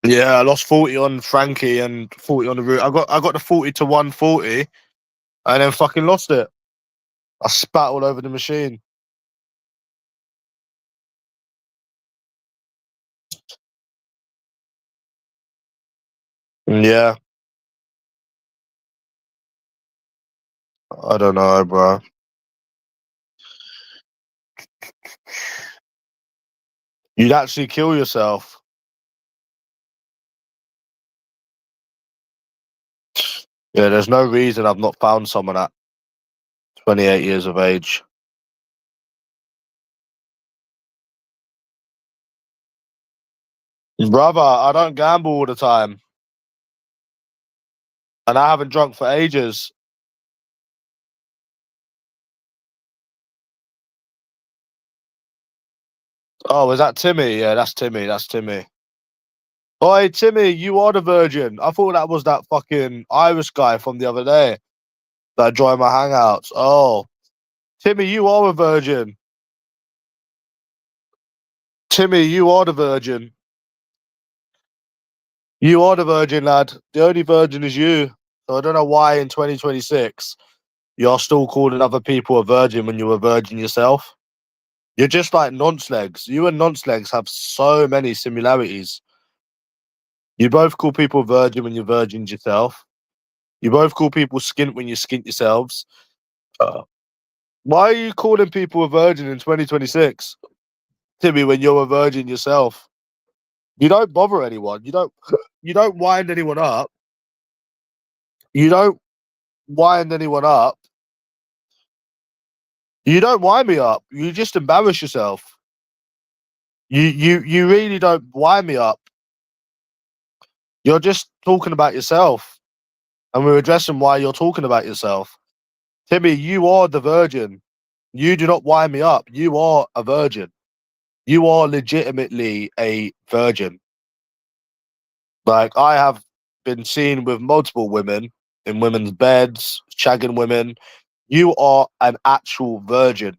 Yeah, I lost 40 on Frankie and 40 on the route. I got the 40 to 140 and then fucking lost it. I spat all over the machine. Yeah, I don't know, bro. You'd actually kill yourself. Yeah, there's no reason I've not found someone at 28 years of age. Brother, I don't gamble all the time. And I haven't drunk for ages. Oh, is that Timmy? Yeah, that's Timmy. That's Timmy. Oi, Timmy, you are the virgin. I thought that was that fucking Irish guy from the other day that joined my hangouts. Oh, Timmy, you are a virgin. Timmy, you are the virgin. You are the virgin, lad. The only virgin is you. So I don't know why in 2026 you're still calling other people a virgin when you're a virgin yourself. You're just like nonce-legs. You and nonce-legs have so many similarities. You both call people virgin when you're virgins yourself. You both call people skint when you skint yourselves. Uh, why are you calling people a virgin in 2026, Timmy, when you're a virgin yourself? You don't bother anyone. You don't. You don't wind anyone up. You don't wind anyone up. You don't wind me up. You just embarrass yourself. You really don't wind me up. You're just talking about yourself, and we're addressing why you're talking about yourself. Timmy, you are the virgin. You do not wind me up. You are a virgin. You are legitimately a virgin. Like, I have been seen with multiple women in women's beds, shagging women. You are an actual virgin.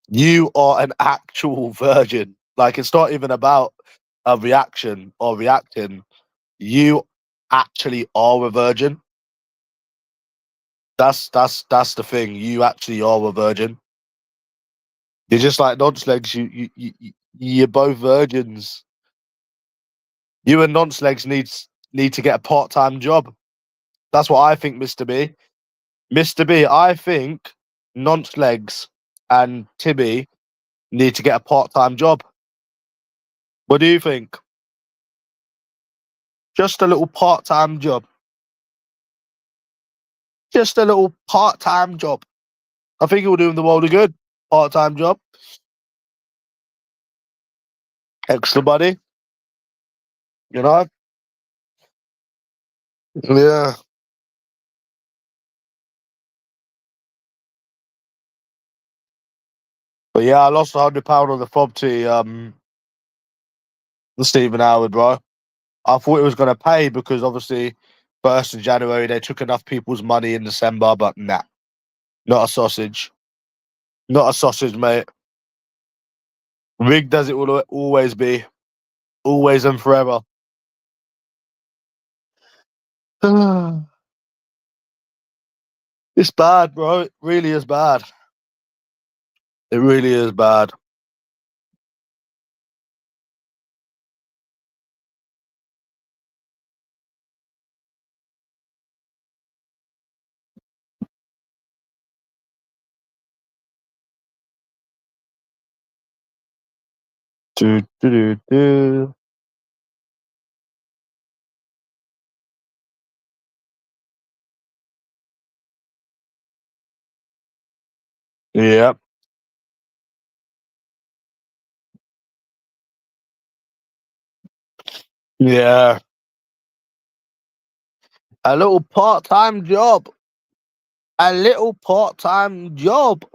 You are an actual virgin. Like, it's not even about a reaction or reacting. You actually are a virgin. That's the thing. You actually are a virgin. You're just like nonce legs. You're both virgins. You and nonce legs need to get a part-time job. That's what I think, Mr. B. Mr. B, I think nonce legs and Timmy need to get a part-time job. What do you think? Just a little part-time job. Just a little part-time job. I think it will do them the world of good. Part-time job. Extra money. You know? Yeah. But yeah, I lost £100 on the property, the Stephen Howard, bro. I thought it was gonna pay because obviously 1st of January they took enough people's money in December, but nah. Not a sausage. Not a sausage, mate. Rigged as it will always be. Always and forever. It's bad, bro. It really is bad. It really is bad. Do, do, do, do. Yep. Yeah. A little part-time job. A little part-time job.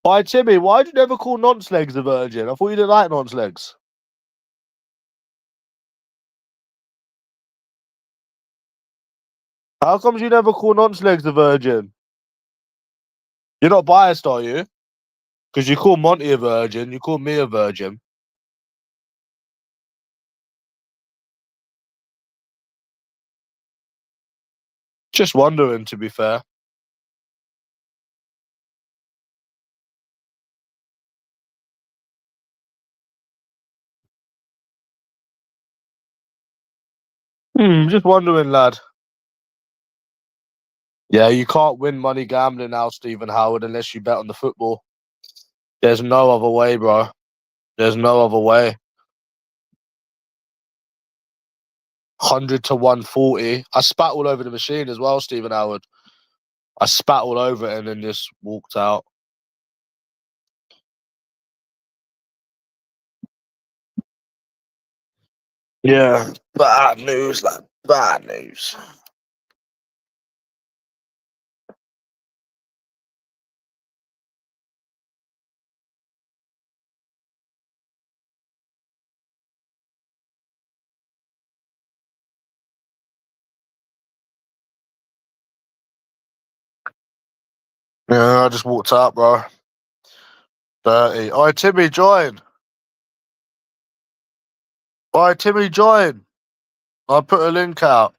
Why, Timmy, why'd you never call nonce legs a virgin? I thought you didn't like nonce legs. How comes you never call nonce legs a virgin? You're not biased, are you? Because you call Monty a virgin, you call me a virgin. Just wondering, to be fair. Just wondering, lad. Yeah, you can't win money gambling now, Stephen Howard, unless you bet on the football. There's no other way, bro. There's no other way. 100 to 140. I spat all over the machine as well, Stephen Howard. I spat all over it and then just walked out. Yeah, bad news, like bad news. Yeah, I just walked out, bro. Dirty. Oi, Timmy, join. Oi, Timmy, join. I put a link out.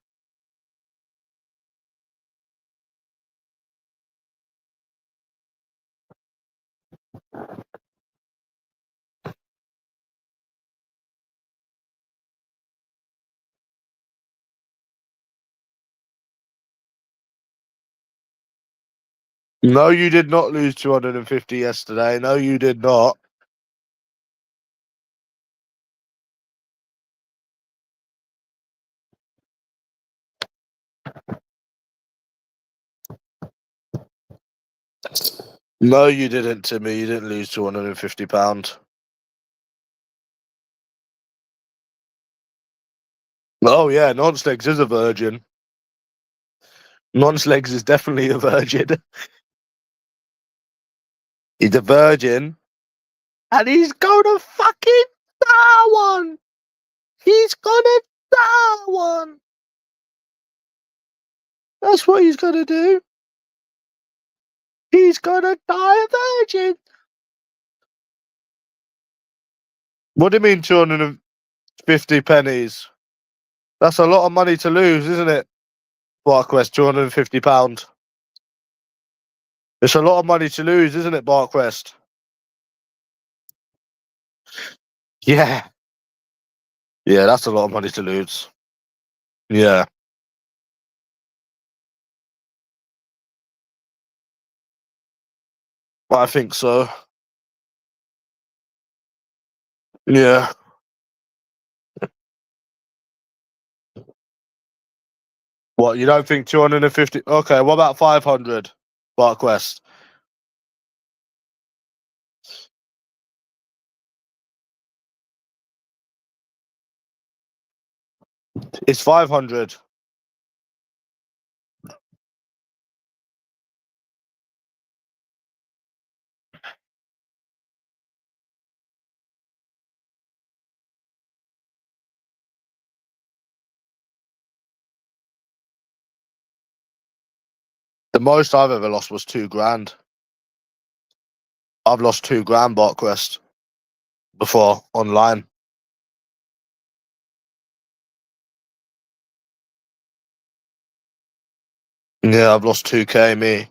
No, you did not lose 250 yesterday. No, you did not. No, you didn't, Timmy. You didn't lose £250. Oh, yeah, Nonslegs is a virgin. Nonslegs is definitely a virgin. He's a virgin. And he's gonna fucking die one. He's gonna die one. That's what he's gonna do. He's gonna die a virgin. What do you mean 250 pennies? That's a lot of money to lose, isn't it? Barquest, £250. It's a lot of money to lose, isn't it, Barquest? Yeah. Yeah, that's a lot of money to lose. Yeah. I think so. Yeah. What, you don't think 250? Okay, what about 500, Barquest? It's 500. The most I've ever lost was 2 grand. I've lost 2 grand, Barquest, before online. Yeah, I've lost 2K, me.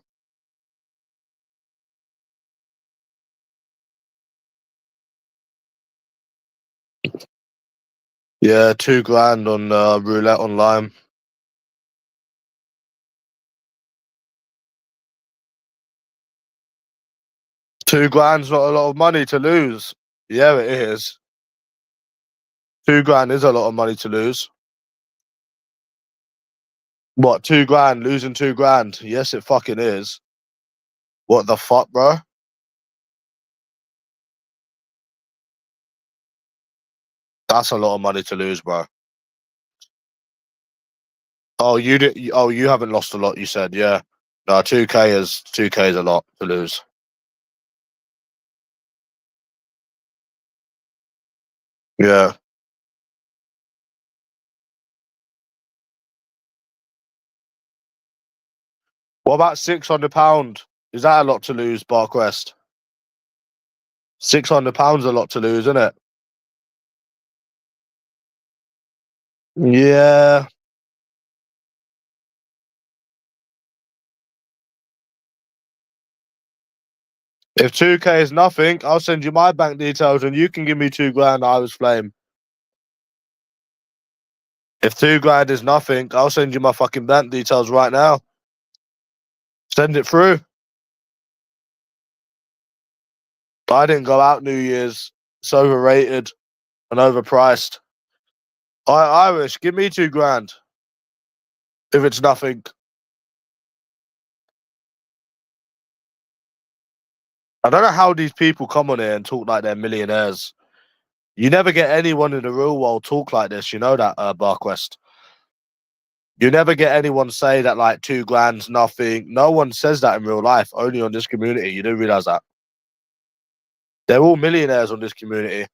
Yeah, 2 grand on roulette online. 2 grand's not a lot of money to lose. Yeah, it is. 2 grand is a lot of money to lose. What, 2 grand? Losing 2 grand? Yes, it fucking is. What the fuck, bro? That's a lot of money to lose, bro. Oh, you did. Oh, you haven't lost a lot. You said, yeah. No, 2K is a lot to lose. Yeah. What about £600? Is that a lot to lose, Barquest? £600 a lot to lose, isn't it? Yeah. If 2K is nothing, I'll send you my bank details and you can give me 2 grand. I was flame. If 2 grand is nothing, I'll send you my fucking bank details right now. Send it through. I didn't go out New Year's. It's overrated and overpriced. Irish, give me 2 grand. If it's nothing. I don't know how these people come on here and talk like they're millionaires. You never get anyone in the real world talk like this. You know that, Barquest. You never get anyone say that like 2 grand's nothing. No one says that in real life, only on this community. You do realize that. They're all millionaires on this community.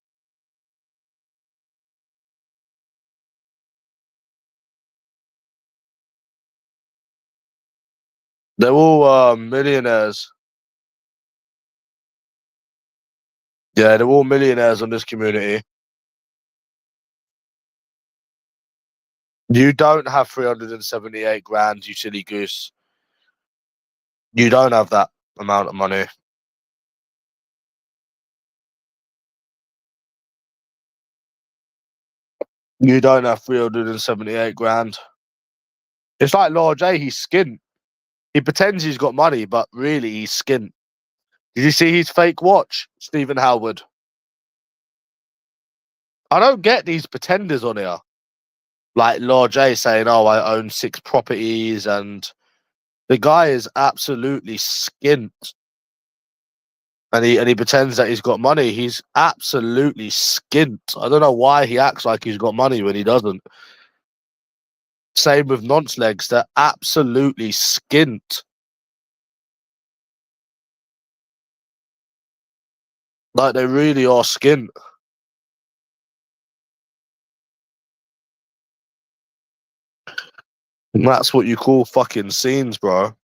They're all millionaires. Yeah, they're all millionaires on this community. You don't have 378 grand, you silly goose. You don't have that amount of money. You don't have 378 grand. It's like Lord J, he's skint. He pretends he's got money, but really he's skint. Did you see his fake watch, Stephen Howard? I don't get these pretenders on here. Like Lord J saying, oh, I own 6 properties, and the guy is absolutely skint. And he pretends that he's got money. He's absolutely skint. I don't know why he acts like he's got money when he doesn't. Same with nonce legs. They're absolutely skint. Like they really are skint. And that's what you call fucking scenes, bro.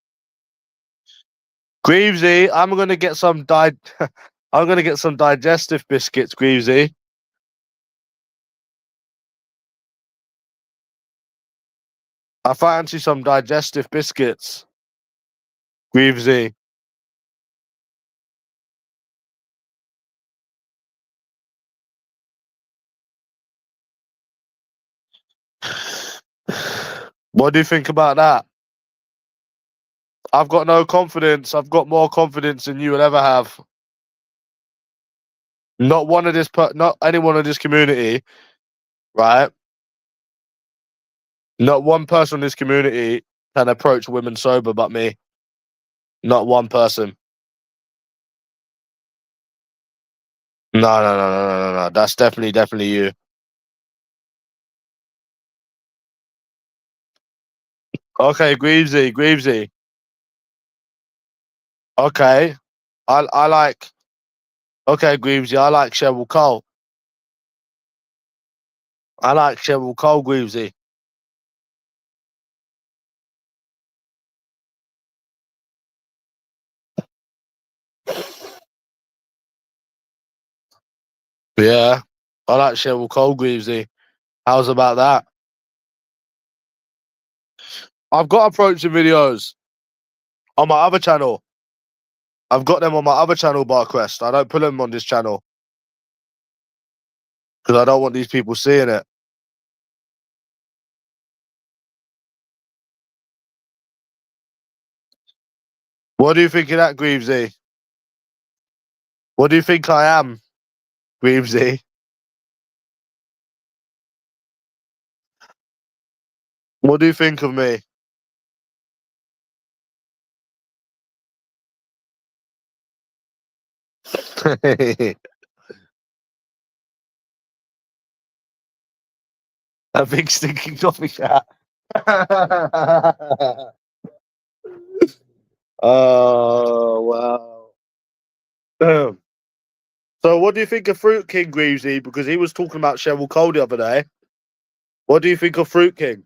Greavesy, I'm gonna get some I'm gonna get some digestive biscuits, Greavesy. I fancy some digestive biscuits, Greavesy. What do you think about that? I've got no confidence. I've got more confidence than you will ever have. Not one of not anyone in this community, right? Not one person in this community can approach women sober but me. Not one person. No. That's definitely you. Okay, Greavesy. Okay. I like okay, Greavesy, I like Cheryl Cole. I like Cheryl Cole, Greavesy. Yeah. I like Cheryl Cole, Greavesy. How's about that? I've got approaching videos on my other channel. I've got them on my other channel, Barquest. I don't put them on this channel because I don't want these people seeing it. What do you think of that, Greavesy? What do you think I am, Greavesy? What do you think of me? A big stinking coffee cat. Oh, wow. So, what do you think of Fruit King, Greavesy? Because he was talking about Cheryl Cole the other day. What do you think of Fruit King?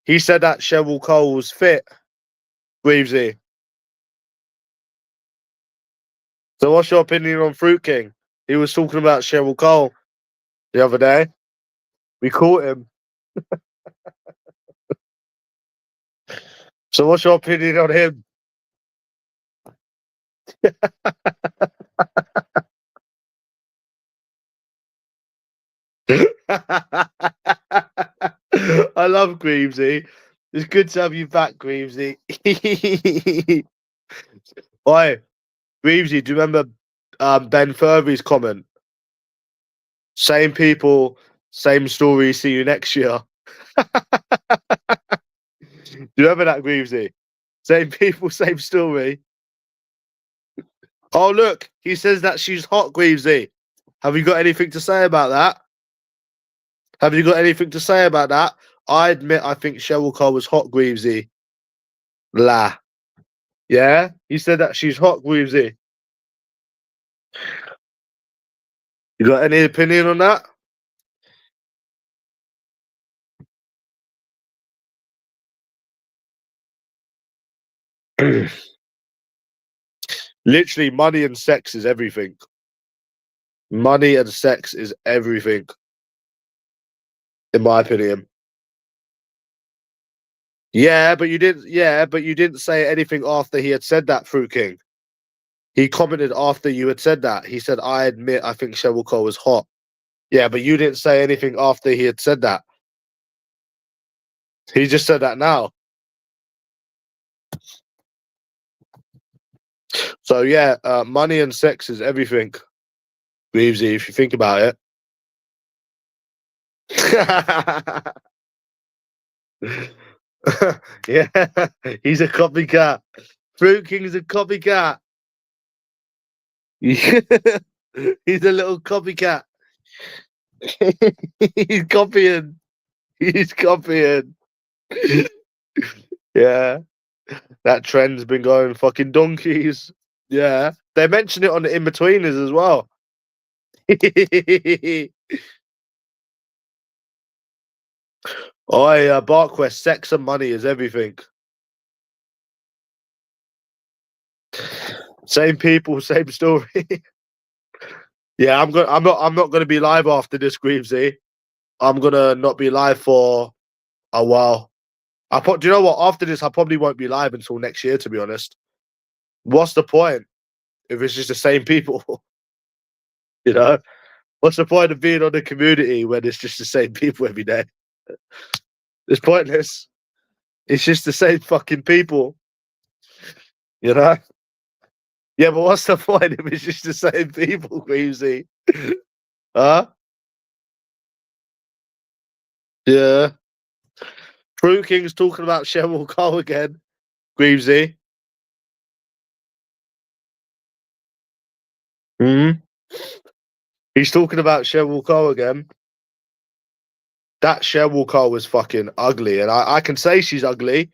He said that Cheryl Cole was fit, Greavesy. So, what's your opinion on Fruit King? He was talking about Cheryl Cole the other day. We caught him. So, what's your opinion on him? I love Greavesy. It's good to have you back, Greavesy. Oi, Greavesy, do you remember Ben Furby's comment? Same people, same story, see you next year. Do you remember that, Greavesy? Same people, same story. Oh, look, he says that she's hot, Greavesy. Have you got anything to say about that? Have you got anything to say about that? I admit I think Cheryl Cole was hot, Greavesy. La. Yeah? He said that she's hot, Greavesy. You got any opinion on that? Literally, money and sex is everything. Money and sex is everything, in my opinion. Yeah, but you didn't. Yeah, but you didn't say anything after he had said that, Fruit King. He commented after you had said that. He said, "I admit, I think Cheryl Cole was hot." Yeah, but you didn't say anything after he had said that. He just said that now. So yeah, money and sex is everything, Reevesy, if you think about it. Yeah, he's a copycat. Fruit King's a copycat. He's a little copycat. He's copying. He's copying. Yeah, that trend's been going fucking donkeys. Yeah, they mention it on the in-betweeners as well. Oh, yeah, Barquest, sex and money is everything. Same people, same story. Yeah, I'm not gonna be live after this, Greavesy. I'm gonna not be live for a while. Do you know what? After this, I probably won't be live until next year, to be honest. What's the point if it's just the same people? You know, what's the point of being on the community when it's just the same people every day? It's pointless. It's just the same fucking people. You know? Yeah, but what's the point if it's just the same people, Greavesy? Huh? Yeah. Fruit King's talking about Cheryl Cole again, Greavesy. Hmm. He's talking about Cheryl Cole again. That Cheryl Cole was fucking ugly, and I can say she's ugly,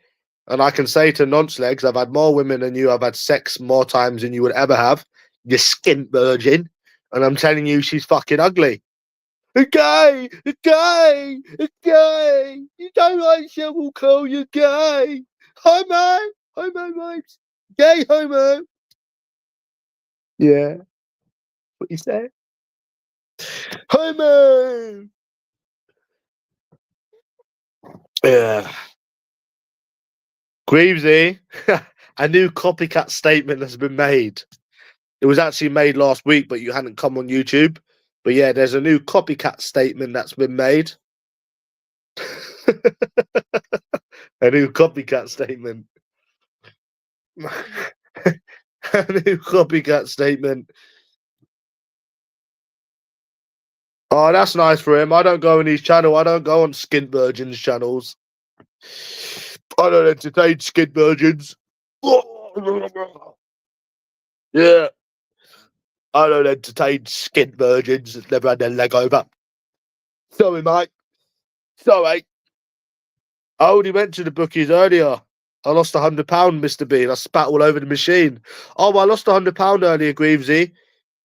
and I can say to nonce legs, I've had more women than you. I've had sex more times than you would ever have. You skint virgin, and I'm telling you, she's fucking ugly. A gay, a gay, a gay. You don't like Cheryl Cole, you're gay. Homo, homo, mate. Gay homo. Yeah, what you say? Homo. Yeah. Greavesy, a new copycat statement has been made. It was actually made last week, but you hadn't come on YouTube. But yeah, there's a new copycat statement that's been made. A new copycat statement. A new copycat statement. Oh, that's nice for him. I don't go on his channel. I don't go on Skin Virgins channels. I don't entertain Skin Virgins. Yeah. I don't entertain Skin Virgins. Never had their leg over. Sorry, mate. Sorry. I already went to the bookies earlier. I lost £100, Mr. Bean. I spat all over the machine. Oh, I lost £100 earlier, Greavesy,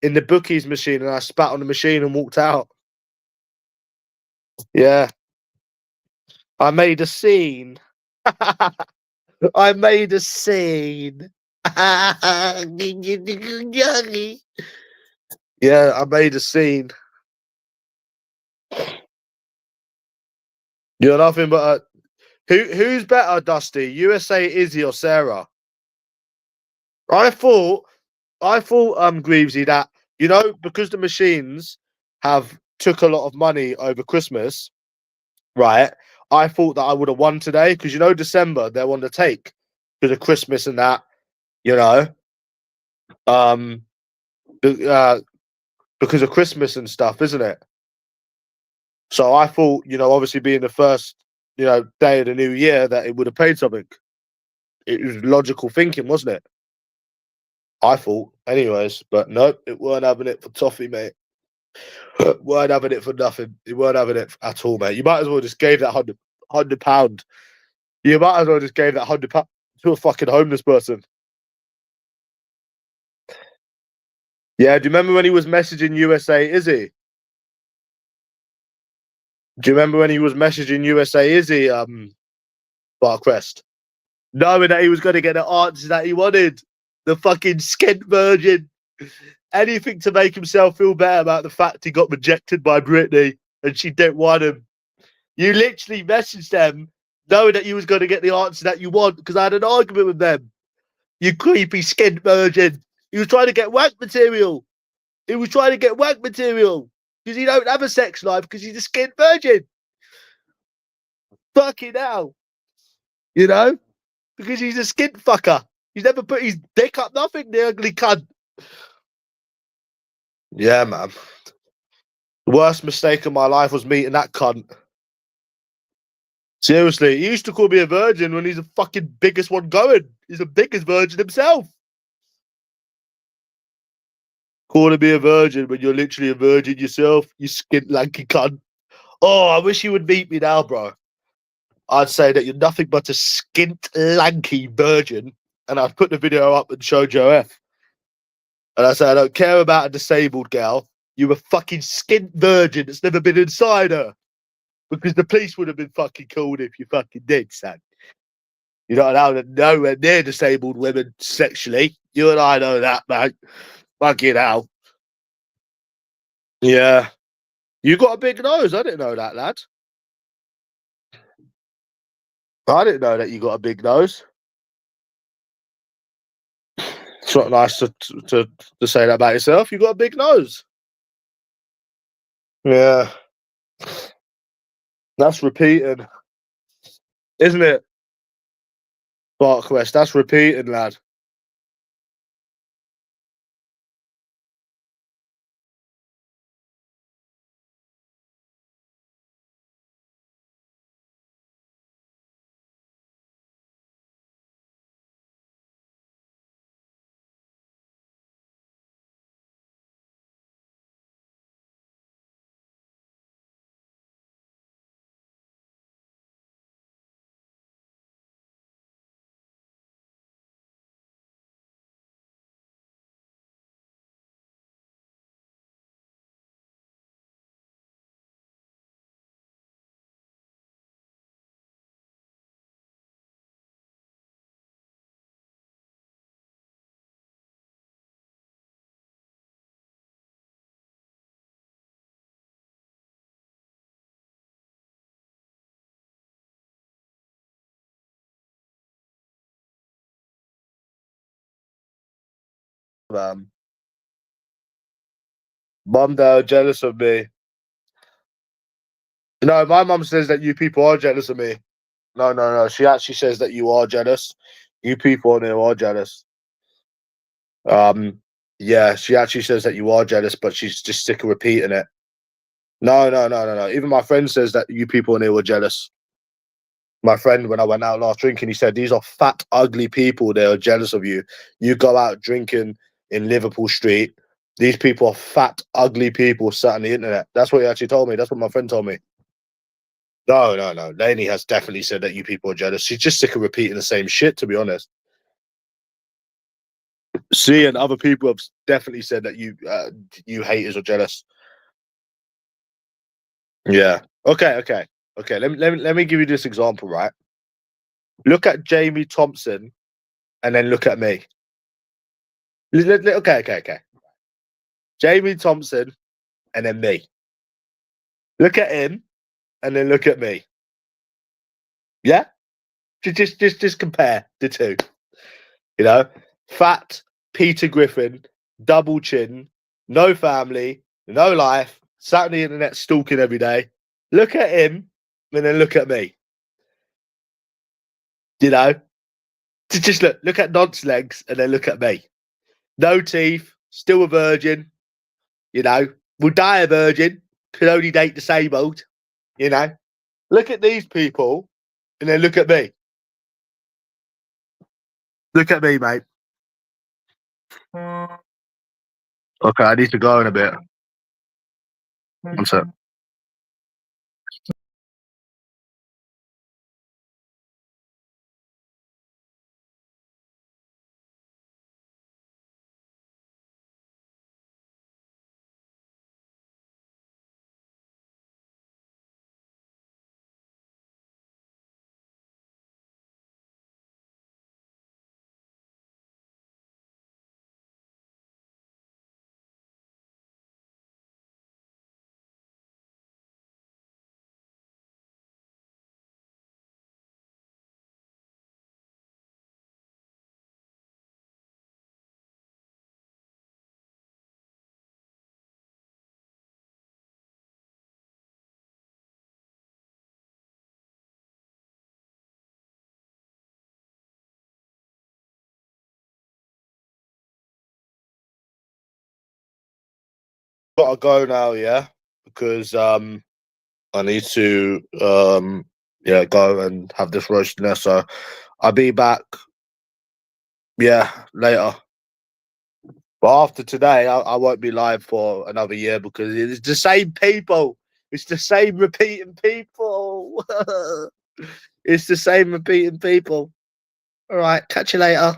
in the bookies machine, and I spat on the machine and walked out. Yeah. I made a scene. I made a scene. Yeah, I made a scene. You're nothing but who's better, Dusty? USA, Izzy, or Sarah? I thought, Greavesy, that because the machines have took a lot of money over Christmas, right? I thought that I would have won today because you know December they're on the take because of Christmas and that, you know, um, because of Christmas and stuff, isn't it? So I thought, you know, obviously being the first, you know, day of the new year, that it would have paid something. It was logical thinking, wasn't it? I thought, anyways, but nope, it weren't having it for toffee, mate. Weren't having it for nothing. You weren't having it at all, mate. You might as well just gave that £100. You might as well just gave that £100 to a fucking homeless person. Yeah, do you remember when he was messaging USA Izzy? Do you remember when he was messaging USA Izzy, Barcrest? Knowing that he was going to get the answer that he wanted. The fucking skint virgin. Anything to make himself feel better about the fact he got rejected by Britney and she didn't want him. You literally messaged them knowing that you was going to get the answer that you want because I had an argument with them. You creepy skint virgin. He was trying to get wank material. He was trying to get wank material because he don't have a sex life because he's a skint virgin. Fucking hell. You know? Because he's a skint fucker. He's never put his dick up nothing, the ugly cunt. Yeah, man. The worst mistake of my life was meeting that cunt. Seriously, he used to call me a virgin when he's the fucking biggest one going. He's the biggest virgin himself. Calling me a virgin when you're literally a virgin yourself, you skint lanky cunt. Oh, I wish you would meet me now, bro. I'd say that you're nothing but a skint lanky virgin, and I'd put the video up and show Joe F. And I said, I don't care about a disabled girl. You a fucking skint virgin that's never been inside her. Because the police would have been fucking called if you fucking did, son. You're not allowed to nowhere near disabled women sexually. You and I know that, mate. Fucking hell. Yeah. You got a big nose. I didn't know that, lad. I didn't know that you got a big nose. It's not nice to say that about yourself. You got a big nose. Yeah. That's repeating. Isn't it? Barkwest, that's repeating, lad. Mum, they're jealous of me. No, my mum says that you people are jealous of me. No. She actually says that you are jealous. You people on here are jealous. Yeah, she actually says that you are jealous, but she's just sick of repeating it. No. Even my friend says that you people in here were jealous. My friend, when I went out last drinking, he said, these are fat, ugly people. They are jealous of you. You go out drinking in Liverpool Street. These people are fat, ugly people sat on the internet. That's what he actually told me. That's what my friend told me. No. Lainey has definitely said that you people are jealous. She's just sick of repeating the same shit, to be honest. She and other people have definitely said that you haters are jealous. Yeah. Okay. Let me give you this example, right? Look at Jamie Thompson, and then look at me. Okay. Jamie Thompson, and then me. Look at him, and then look at me. Yeah. Just compare the two. You know, fat Peter Griffin, double chin, no family, no life, sat on the internet stalking every day. Look at him and then look at me. You know, just look at Nod's legs and then look at me. No teeth, still a virgin. You know, will die a virgin. Could only date disabled. You know, look at these people and then look at me. Look at me, mate. Okay, I need to go in a bit. One sec. Gotta go now, yeah, because I need to go and have this roast dinner. So I'll be back, later. But after today, I won't be live for another year because it's the same people. It's the same repeating people. It's the same repeating people. All right, catch you later.